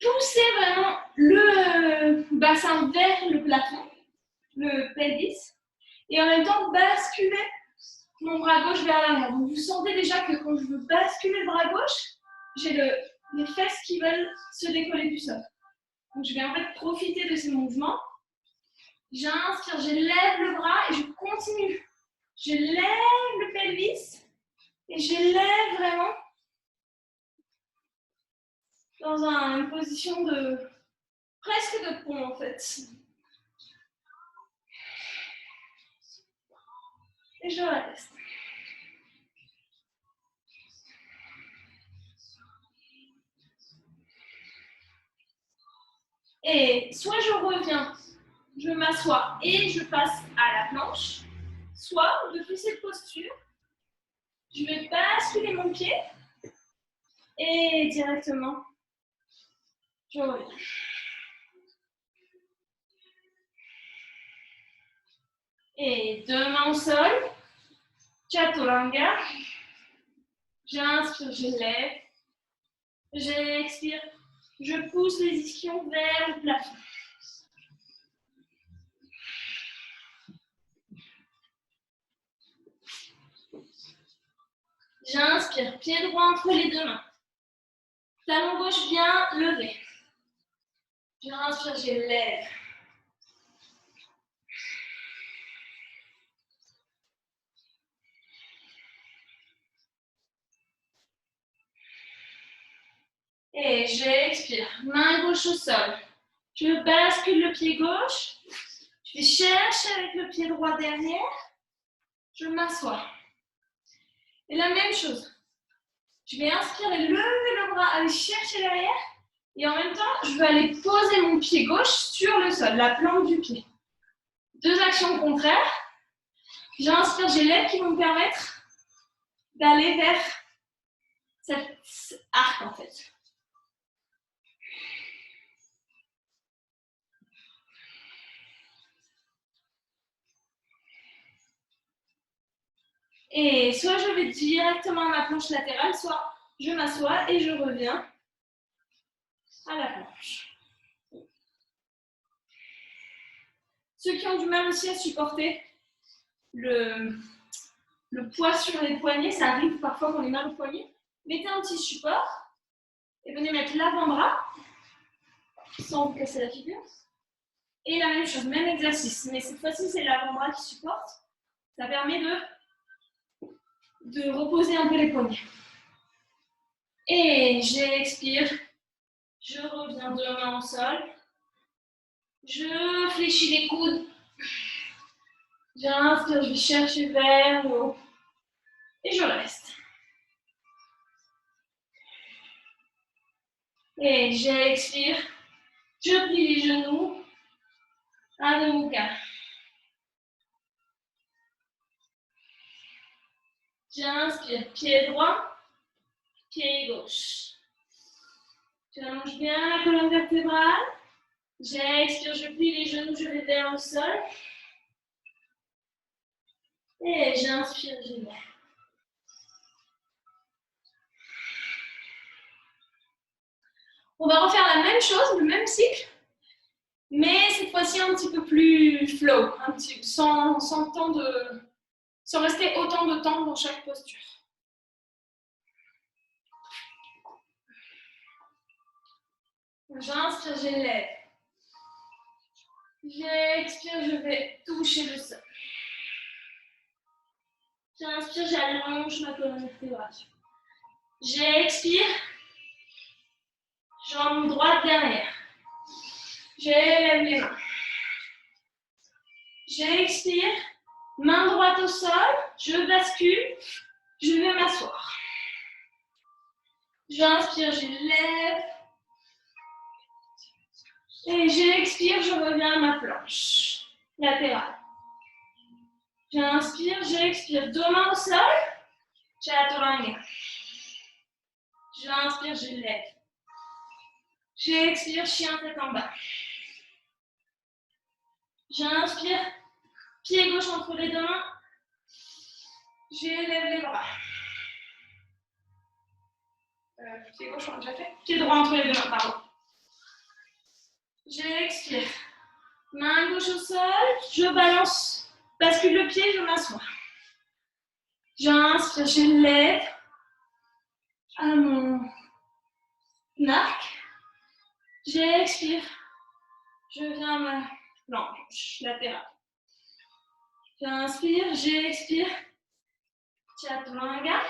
Pousser vraiment le bassin vers le plafond, le pelvis. Et en même temps, basculer mon bras gauche vers l'arrière. Donc, vous sentez déjà que quand je veux basculer le bras gauche, j'ai les fesses qui veulent se décoller du sol. Donc, je vais en fait profiter de ces mouvements. J'inspire, j'élève le bras et je continue. Je lève le pelvis Et j'élève vraiment dans une position de presque de pont en fait. Et je reste. Et soit je reviens, je m'assois et je passe à la planche, soit depuis cette posture, je vais basculer mon pied et directement, je reviens. Et deux mains au sol, Chaturanga. J'inspire, je lève. J'expire, je pousse les ischions vers le plafond. J'inspire, pied droit entre les deux mains. Talon gauche bien levé. J'inspire, je lève. Et j'expire, main gauche au sol. Je bascule le pied gauche. Je vais chercher avec le pied droit derrière. Je m'assois. Et la même chose. Je vais inspirer, lever le bras, aller chercher derrière. Et en même temps, je vais aller poser mon pied gauche sur le sol, la plante du pied. Deux actions contraires. J'inspire, j'élève qui vont me permettre d'aller vers cet arc en fait. Et soit je vais directement à ma planche latérale, soit je m'assois et je reviens à la planche. Ceux qui ont du mal aussi à supporter le poids sur les poignets, ça arrive parfois qu'on ait mal au poignet. Mettez un petit support et venez mettre l'avant-bras sans vous casser la figure. Et la même chose, même exercice, mais cette fois-ci c'est l'avant-bras qui supporte. Ça permet de reposer un peu les poignets. Et j'expire, je reviens deux mains au sol, je fléchis les coudes, j'inspire, je vais chercher vers le haut et je reste. Et j'expire, je plie les genoux, Adho Mukha. J'inspire, pied droit, pied gauche. J'allonge bien la colonne vertébrale. J'expire, je plie les genoux, je vais vers le sol. Et j'inspire, je lève. On va refaire la même chose, le même cycle, mais cette fois-ci un petit peu plus flow, sans rester autant de temps dans chaque posture. J'inspire, je lève. J'expire, je vais toucher le sol. J'inspire, j'allonge ma colonne vertébrale. J'expire, jambe droite derrière. J'élève les mains. J'expire, main droite au sol, je bascule, je vais m'asseoir. J'inspire, je lève. Et j'expire, je reviens à ma planche latérale. J'inspire, j'expire, deux mains au sol, Chaturanga. J'inspire, je lève. J'expire, chien tête en bas. J'inspire, pied gauche entre les deux mains. J'élève les bras. Pied gauche, on l'a déjà fait. Pied droit entre les deux mains, pardon. J'expire. Main gauche au sol, je balance, bascule le pied, je m'assois. J'inspire, je lève à mon arc. J'expire, je viens à ma planche latérale. J'inspire, j'expire, Chaturanga.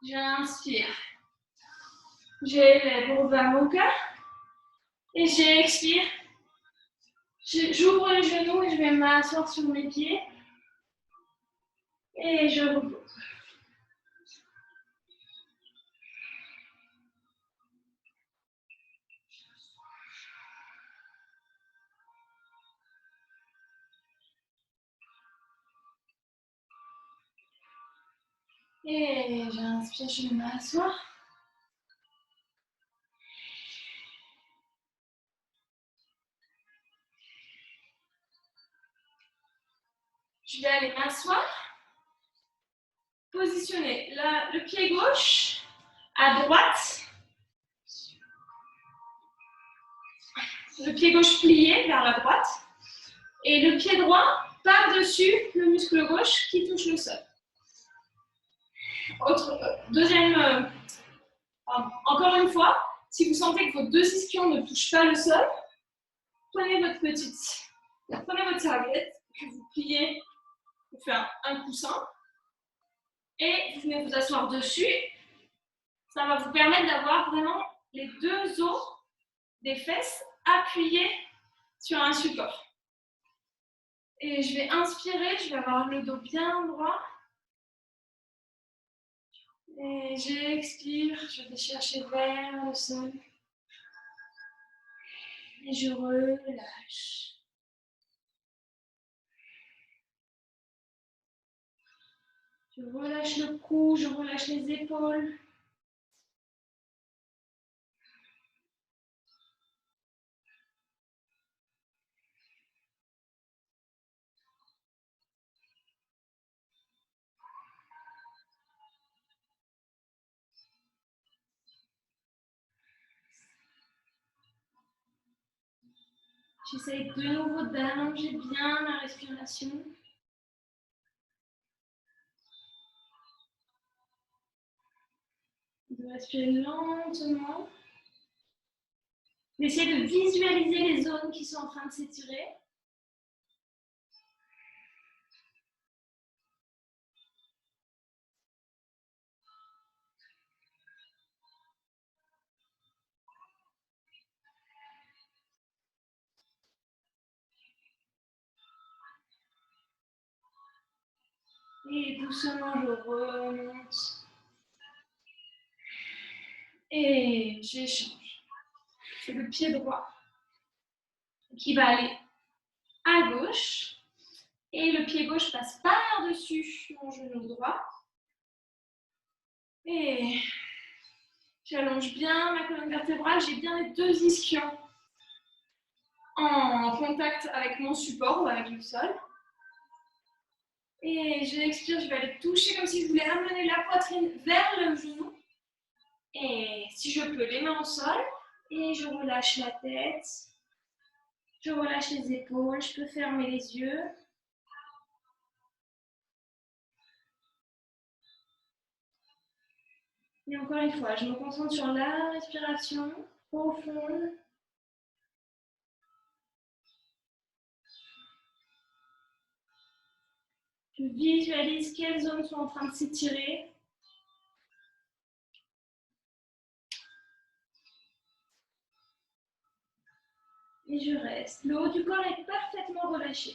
J'inspire. J'élève Urdhva Mukha. Et j'expire. J'ouvre les genoux et je vais m'asseoir sur mes pieds. Et je repose. Et j'inspire, je vais m'asseoir. Je vais aller m'asseoir. Positionner le pied gauche à droite. Le pied gauche plié vers la droite. Et le pied droit par-dessus le muscle gauche qui touche le sol. Encore une fois, si vous sentez que vos deux ischions ne touchent pas le sol, prenez votre serviette, que vous pliez pour faire un coussin, et vous venez vous asseoir dessus. Ça va vous permettre d'avoir vraiment les deux os des fesses appuyés sur un support. Et je vais inspirer, je vais avoir le dos bien droit. Et j'expire, je vais chercher vers le sol. Et je relâche. Je relâche le cou, je relâche les épaules. J'essaie de nouveau d'allonger bien ma respiration. De respirer lentement. D'essayer de visualiser les zones qui sont en train de s'étirer. Et doucement, je remonte. Et j'échange. C'est le pied droit qui va aller à gauche. Et le pied gauche passe par-dessus mon genou droit. Et j'allonge bien ma colonne vertébrale. J'ai bien les deux ischions en contact avec mon support ou avec le sol. Et j'expire, je vais aller toucher comme si je voulais amener la poitrine vers le genou. Et si je peux, les mains au sol. Et je relâche la tête. Je relâche les épaules. Je peux fermer les yeux. Et encore une fois, je me concentre sur la respiration profonde. Je visualise quelles zones sont en train de s'étirer. Et je reste. Le haut du corps est parfaitement relâché.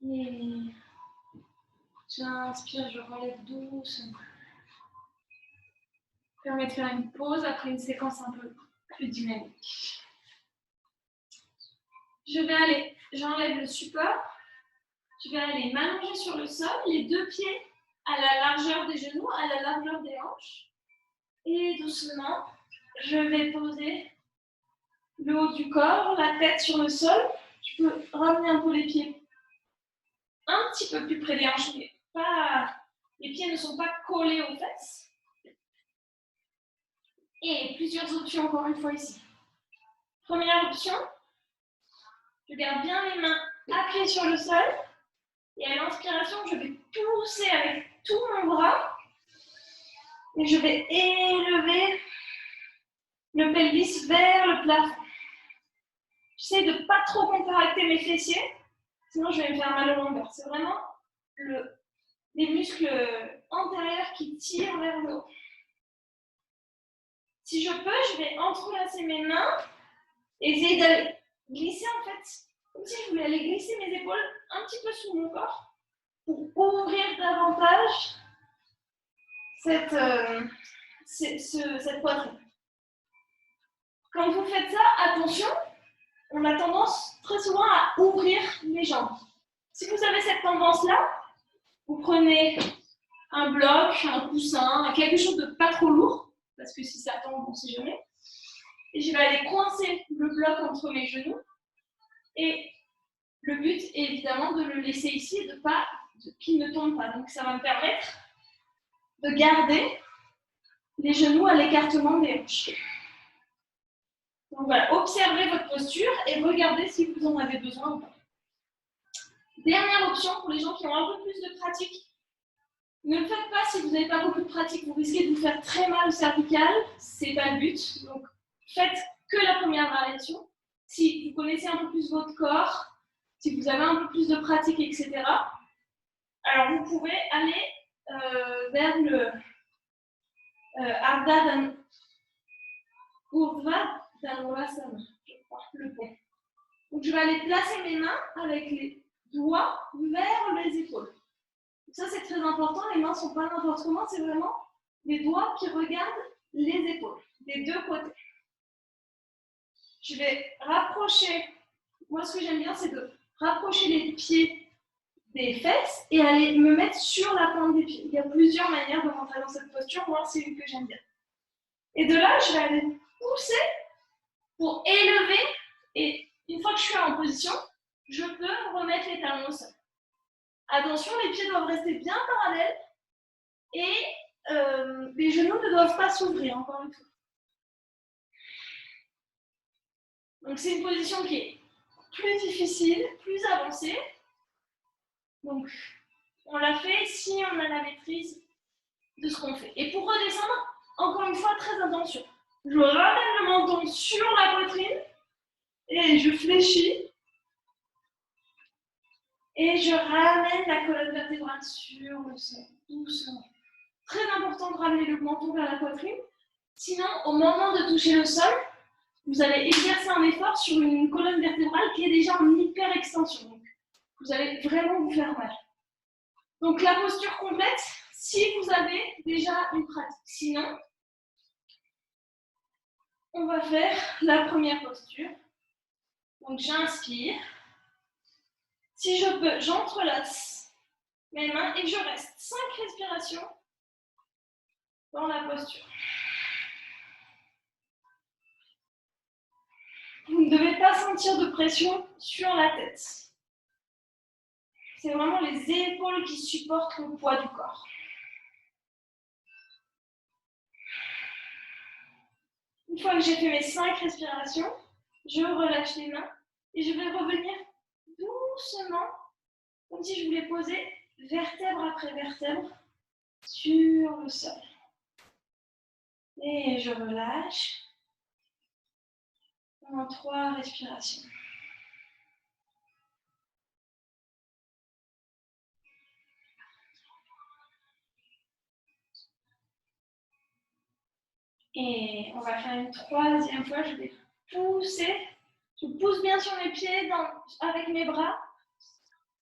Et j'inspire, je relève doucement. Permet de faire une pause après une séquence un peu plus dynamique. J'enlève le support. Je vais aller m'allonger sur le sol, les deux pieds à la largeur des genoux, à la largeur des hanches. Et doucement, je vais poser le haut du corps, la tête sur le sol. Je peux ramener un peu les pieds un petit peu plus près des hanches, mais pas Les pieds ne sont pas collés aux fesses. Et plusieurs options encore une fois ici. Première option, je garde bien les mains appuyées sur le sol. Et à l'inspiration, je vais pousser avec tout mon bras. Et je vais élever le pelvis vers le plafond. J'essaie de ne pas trop contracter mes fessiers, sinon je vais me faire mal au lombaire. C'est vraiment les muscles antérieurs qui tirent vers le haut. Si je peux, je vais entrelacer mes mains et essayer d'aller glisser en fait, comme si je voulais aller glisser mes épaules un petit peu sous mon corps pour ouvrir davantage cette poitrine. Quand vous faites ça, attention, on a tendance très souvent à ouvrir les jambes. Si vous avez cette tendance-là, vous prenez un bloc, un coussin, quelque chose de pas trop lourd, parce que si ça tombe, on ne sait jamais. Et je vais aller coincer le bloc entre mes genoux. Et le but est évidemment de le laisser ici et qu'il ne tombe pas. Donc ça va me permettre de garder les genoux à l'écartement des hanches. Donc voilà, observez votre posture et regardez si vous en avez besoin ou pas. Dernière option pour les gens qui ont un peu plus de pratique. Ne le faites pas si vous n'avez pas beaucoup de pratique, vous risquez de vous faire très mal au cervical, ce n'est pas le but. Donc faites que la première variation. Si vous connaissez un peu plus votre corps, si vous avez un peu plus de pratique, etc., alors vous pouvez aller vers le Ardha Urdhva Dhanurasana, je crois, le pont. Donc je vais aller placer mes mains avec les doigts vers les épaules. Ça, c'est très important. Les mains ne sont pas n'importe comment. C'est vraiment les doigts qui regardent les épaules, des deux côtés. Je vais rapprocher. Moi, ce que j'aime bien, c'est de rapprocher les pieds des fesses et aller me mettre sur la pointe des pieds. Il y a plusieurs manières de rentrer dans cette posture. Moi, c'est une que j'aime bien. Et de là, je vais aller pousser pour élever. Et une fois que je suis en position, je peux remettre les talons au sol. Attention, les pieds doivent rester bien parallèles et les genoux ne doivent pas s'ouvrir, encore une fois. Donc c'est une position qui est plus difficile, plus avancée. Donc on l'a fait si on a la maîtrise de ce qu'on fait. Et pour redescendre, encore une fois, très attention. Je ramène le menton sur la poitrine et je fléchis. Et je ramène la colonne vertébrale sur le sol, doucement. Très important de ramener le menton vers la poitrine. Sinon, au moment de toucher le sol, vous allez exercer un effort sur une colonne vertébrale qui est déjà en hyper extension. Donc, vous allez vraiment vous faire mal. Donc, la posture complète, si vous avez déjà une pratique. Sinon, on va faire la première posture. Donc, j'inspire. Si je peux, j'entrelace mes mains et je reste 5 respirations dans la posture. Vous ne devez pas sentir de pression sur la tête. C'est vraiment les épaules qui supportent le poids du corps. Une fois que j'ai fait mes 5 respirations, je relâche les mains et je vais revenir doucement, comme si je voulais poser vertèbre après vertèbre sur le sol. Et je relâche en 3 respirations. Et on va faire une 3e fois. Je vais pousser. Je pousse bien sur mes pieds avec mes bras.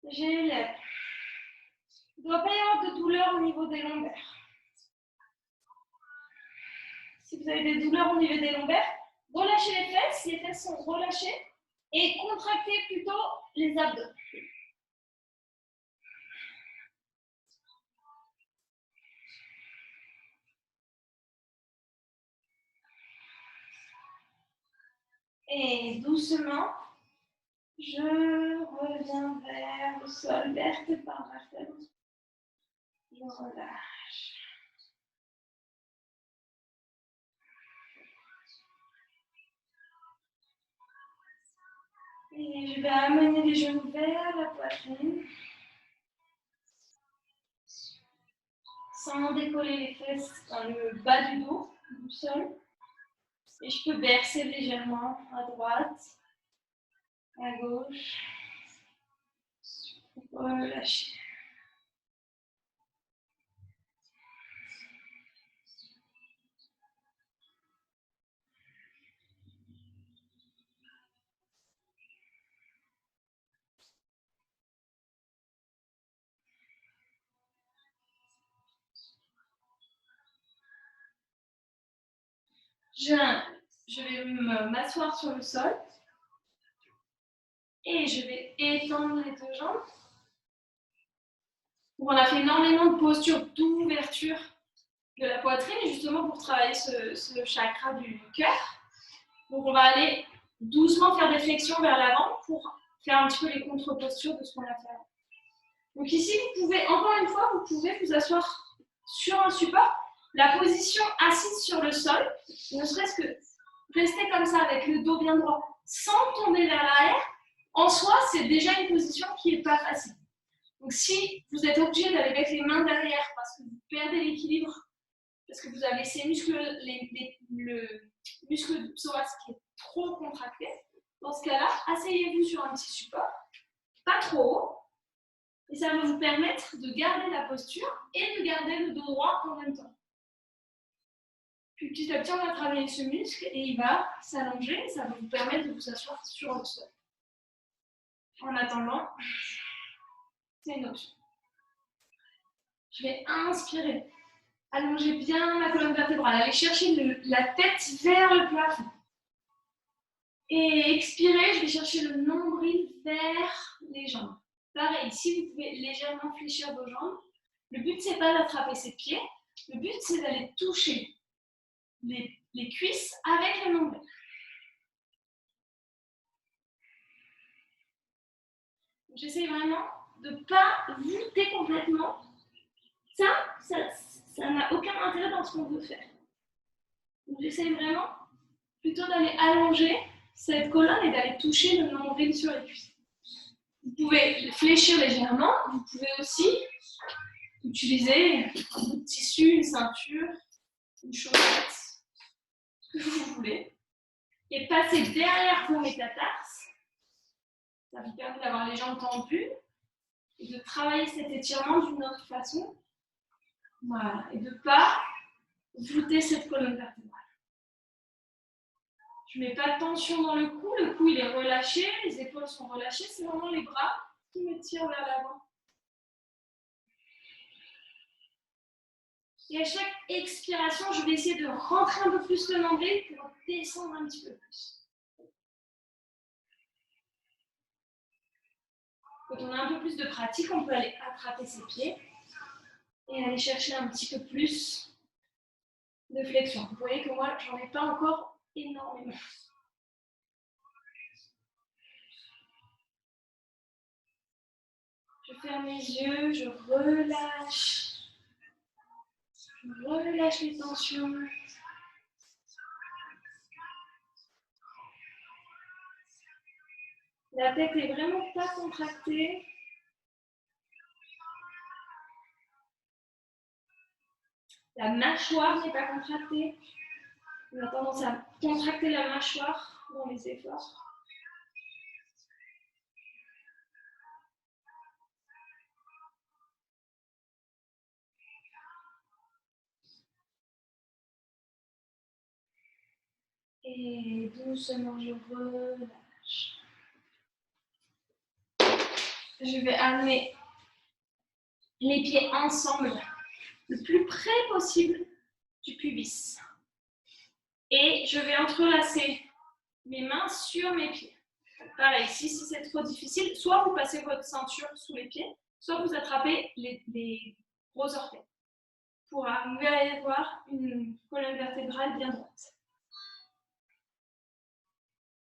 J'élève. Il ne doit pas y avoir de douleur au niveau des lombaires. Si vous avez des douleurs au niveau des lombaires, relâchez les fesses sont relâchées et contractez plutôt les abdos. Et doucement, je reviens vers le sol, vertèbre par vertèbre. Je relâche. Et je vais amener les genoux vers la poitrine. Sans décoller les fesses dans le bas du dos, du sol. Et je peux bercer légèrement à droite, à gauche. Relâcher. Je vais m'asseoir sur le sol et je vais étendre les deux jambes. On a fait énormément de postures d'ouverture de la poitrine, justement pour travailler ce chakra du cœur. Donc on va aller doucement faire des flexions vers l'avant pour faire un petit peu les contre-postures de ce qu'on a fait. Donc ici, vous pouvez, encore une fois, vous pouvez vous asseoir sur un support. La position assise sur le sol, ne serait-ce que rester comme ça avec le dos bien droit sans tomber vers l'arrière, en soi, c'est déjà une position qui n'est pas facile. Donc si vous êtes obligé d'aller mettre les mains derrière parce que vous perdez l'équilibre, parce que vous avez ces muscles, le muscle du psoas qui est trop contracté, dans ce cas-là, asseyez-vous sur un petit support, pas trop haut, et ça va vous permettre de garder la posture et de garder le dos droit en même temps. Puis petit à petit, on va travailler ce muscle et il va s'allonger, et ça va vous permettre de vous asseoir sur le sol. En attendant, c'est une option. Je vais inspirer. Allongez bien la colonne vertébrale. Allez chercher la tête vers le plafond. Et expirez, je vais chercher le nombril vers les jambes. Pareil, ici, vous pouvez légèrement fléchir vos jambes. Le but, c'est pas d'attraper ses pieds. Le but, c'est d'aller toucher les cuisses avec le nombril. J'essaie vraiment de ne pas voûter complètement. Ça n'a aucun intérêt dans ce qu'on veut faire. Donc j'essaie vraiment plutôt d'aller allonger cette colonne et d'aller toucher le nombril sur les cuisses. Vous pouvez fléchir légèrement, vous pouvez aussi utiliser un bout de tissu, une ceinture, une chaussette, ce que vous voulez. Et passer derrière vos métatarses. Ça vous permet d'avoir les jambes tendues et de travailler cet étirement d'une autre façon. Voilà, et de ne pas voûter cette colonne vertébrale. Je ne mets pas de tension dans le cou il est relâché, les épaules sont relâchées, c'est vraiment les bras qui me tirent vers l'avant. Et à chaque expiration, je vais essayer de rentrer un peu plus le nombril pour descendre un petit peu plus. Quand on a un peu plus de pratique, on peut aller attraper ses pieds et aller chercher un petit peu plus de flexion. Vous voyez que moi, j'en ai pas encore énormément. Je ferme mes yeux, je relâche. Je relâche les tensions. La tête est vraiment pas contractée. La mâchoire n'est pas contractée. On a tendance à contracter la mâchoire dans les efforts. Et doucement, je relâche. Je vais amener les pieds ensemble, le plus près possible du pubis. Et je vais entrelacer mes mains sur mes pieds. Pareil, si c'est trop difficile, soit vous passez votre ceinture sous les pieds, soit vous attrapez les gros orteils pour arriver à avoir une colonne vertébrale bien droite.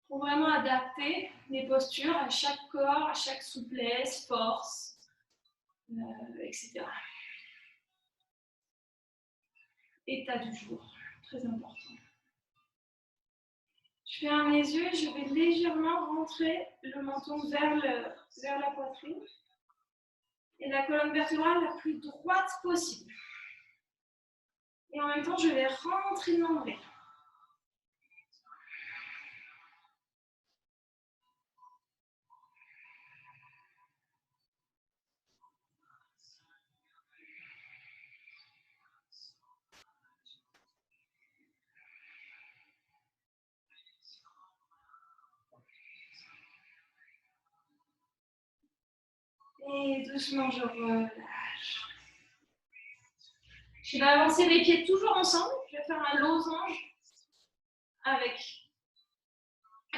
Pour vraiment adapter les postures à chaque corps, à chaque souplesse, force, etc. état du jour. Très important. Je ferme les yeux et je vais légèrement rentrer le menton vers la poitrine et la colonne vertébrale la plus droite possible. Et en même temps, je vais rentrer le nombril. Et doucement, je relâche. Je vais avancer les pieds toujours ensemble. Je vais faire un losange avec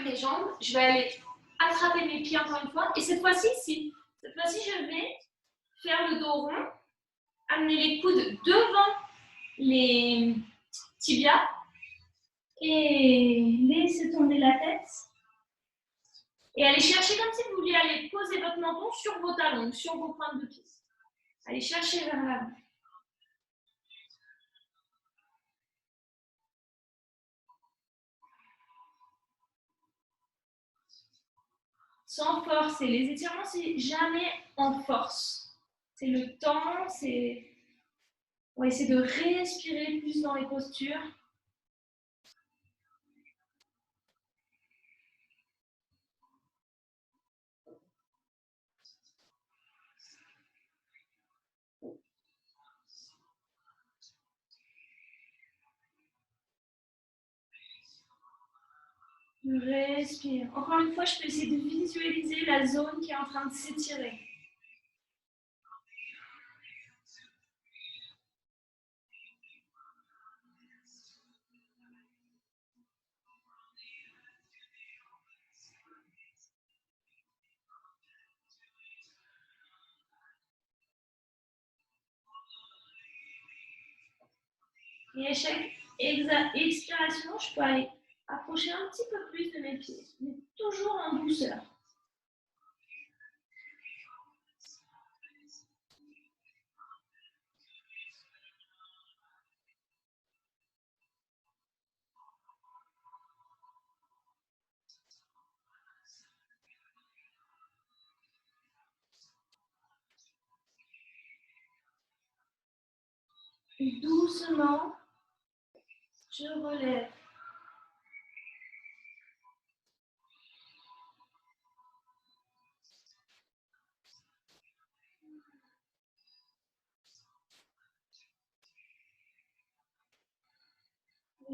mes jambes. Je vais aller attraper mes pieds encore une fois. Et cette fois-ci, je vais faire le dos rond, amener les coudes devant les tibias et laisser tomber la tête. Et allez chercher comme si vous vouliez aller poser votre menton sur vos talons, sur vos pointes de pied. Allez chercher vers l'avant. Sans force. Et les étirements, c'est jamais en force. C'est le temps, on va essayer de respirer plus dans les postures. Je respire. Encore une fois, je peux essayer de visualiser la zone qui est en train de s'étirer. Et à chaque expiration, je peux aller approcher un petit peu plus de mes pieds, mais toujours en douceur. Et doucement, je relève.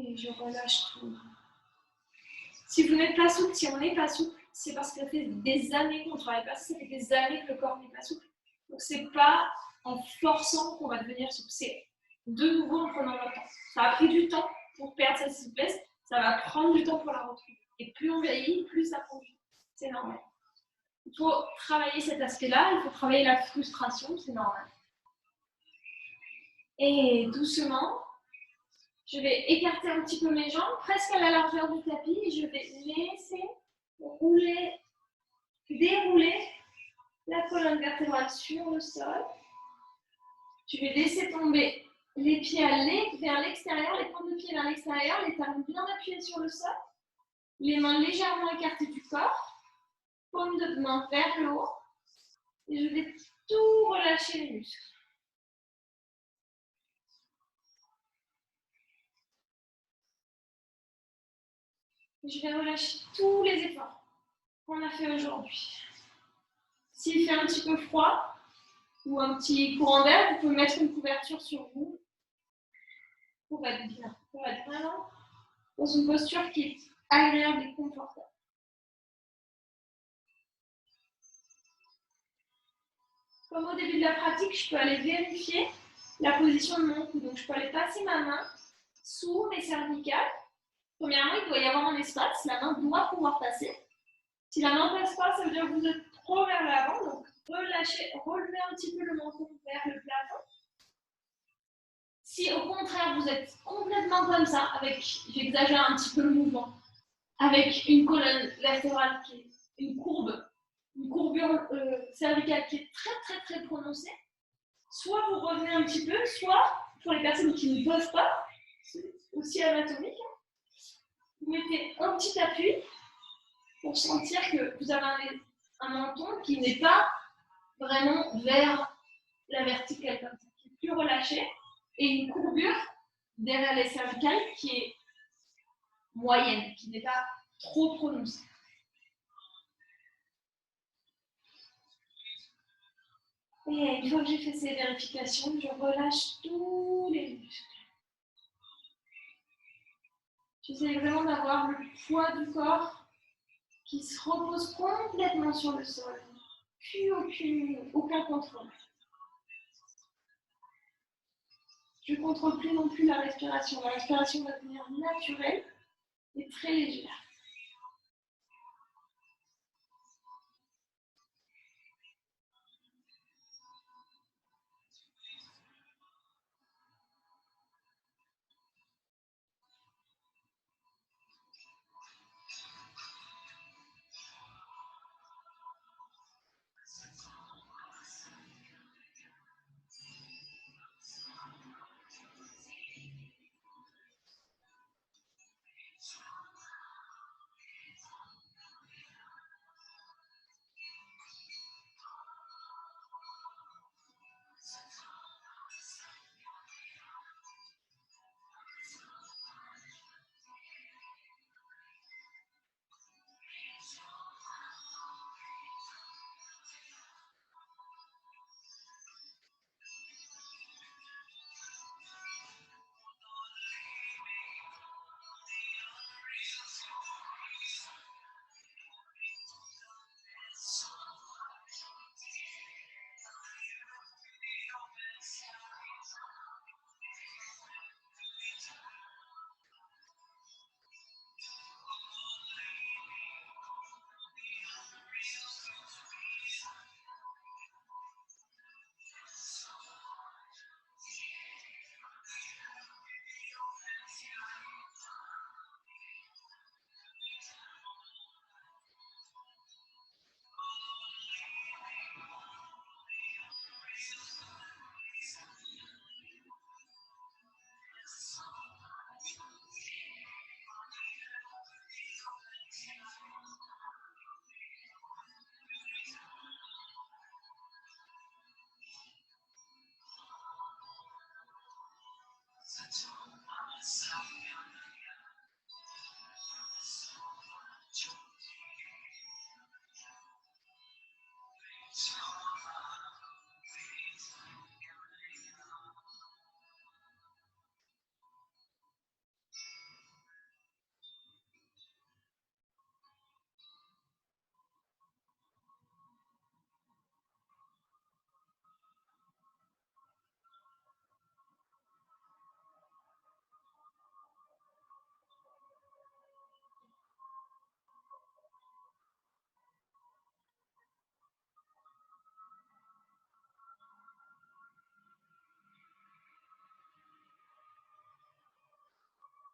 Et je relâche tout. Si vous n'êtes pas souple, si on n'est pas souple, c'est parce que ça fait des années qu'on ne travaille pas, ça fait des années que le corps n'est pas souple. Donc ce n'est pas en forçant qu'on va devenir souple, c'est de nouveau en prenant le temps. Ça a pris du temps pour perdre cette souplesse, ça va prendre du temps pour la retrouver. Et plus on vieillit, plus ça prend du temps. C'est normal. Il faut travailler cet aspect-là, il faut travailler la frustration, c'est normal. Et doucement, je vais écarter un petit peu mes jambes, presque à la largeur du tapis, et je vais laisser rouler, dérouler la colonne vertébrale sur le sol. Je vais laisser tomber les pieds vers l'extérieur, les pointes de pied vers l'extérieur, les talons bien appuyés sur le sol, les mains légèrement écartées du corps, paume de main vers le haut, et je vais tout relâcher les muscles. Je vais relâcher tous les efforts qu'on a fait aujourd'hui. S'il fait un petit peu froid ou un petit courant d'air, vous pouvez mettre une couverture sur vous pour être bien, pour être vraiment dans une posture qui est agréable et confortable. Comme au début de la pratique, je peux aller vérifier la position de mon cou. Donc, je peux aller passer ma main sous mes cervicales. Premièrement, il doit y avoir un espace. La main doit pouvoir passer. Si la main ne passe pas, ça veut dire que vous êtes trop vers l'avant. Donc, relâchez, relevez un petit peu le menton vers le plafond. Si au contraire, vous êtes complètement comme ça, avec, j'exagère un petit peu le mouvement, avec une colonne vertébrale qui est une courbure cervicale qui est très très très prononcée, soit vous revenez un petit peu, soit pour les personnes qui ne peuvent pas, c'est aussi anatomique. Vous mettez un petit appui pour sentir que vous avez un menton qui n'est pas vraiment vers la verticale, comme ça, qui est plus relâché, et une courbure derrière les cervicales qui est moyenne, qui n'est pas trop prononcée. Et une fois que j'ai fait ces vérifications, je relâche tous les muscles. J'essaie vraiment d'avoir le poids du corps qui se repose complètement sur le sol. Plus aucun contrôle. Je ne contrôle plus non plus la respiration. La respiration va devenir naturelle et très légère.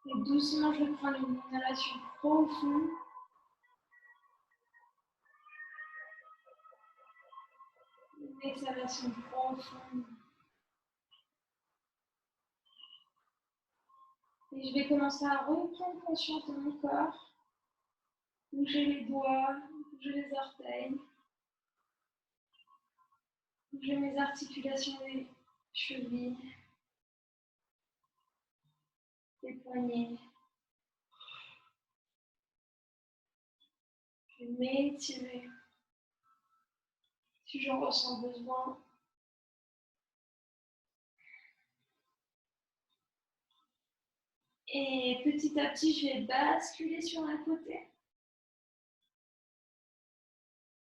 Et doucement, je vais prendre une inhalation profonde. Une exhalation profonde. Et je vais commencer à reprendre conscience de mon corps. Bouger les doigts, bouger les orteils. Bouger mes articulations des chevilles, des poignets. Je vais m'étirer si j'en ressens besoin. Et petit à petit, je vais basculer sur un côté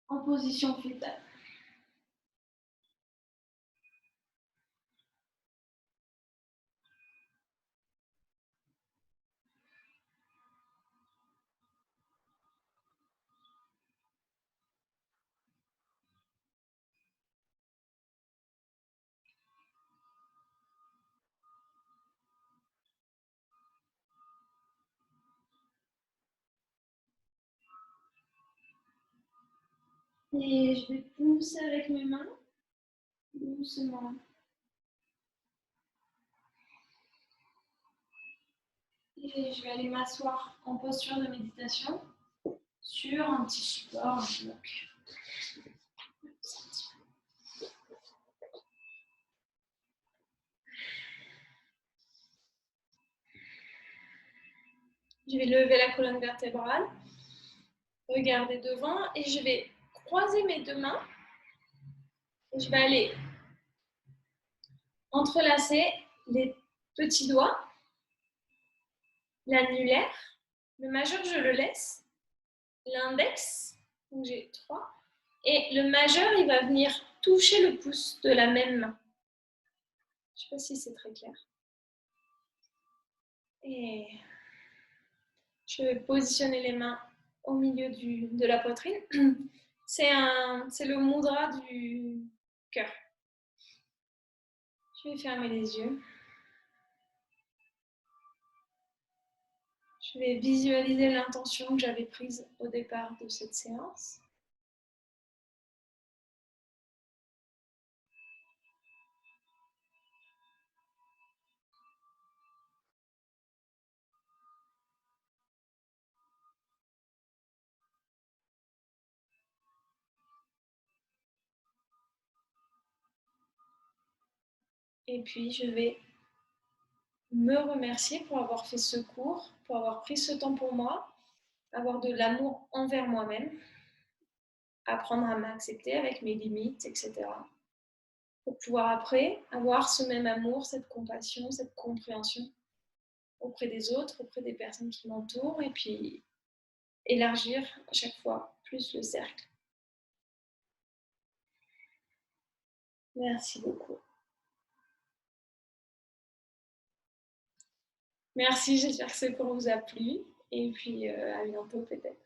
en position fœtale. Et je vais pousser avec mes mains, doucement. Et je vais aller m'asseoir en posture de méditation sur un petit support, un bloc. Je vais lever la colonne vertébrale, regarder devant et je vais croiser mes deux mains. Et je vais aller entrelacer les petits doigts, l'annulaire, le majeur je le laisse, l'index, donc j'ai 3, et le majeur il va venir toucher le pouce de la même main. Je ne sais pas si c'est très clair. Et je vais positionner les mains au milieu de la poitrine. C'est le mudra du cœur. Je vais fermer les yeux. Je vais visualiser l'intention que j'avais prise au départ de cette séance. Et puis, je vais me remercier pour avoir fait ce cours, pour avoir pris ce temps pour moi, avoir de l'amour envers moi-même, apprendre à m'accepter avec mes limites, etc. Pour pouvoir après avoir ce même amour, cette compassion, cette compréhension auprès des autres, auprès des personnes qui m'entourent, et puis élargir à chaque fois plus le cercle. Merci beaucoup. Merci, j'espère que ce cours vous a plu, et puis à bientôt peut-être.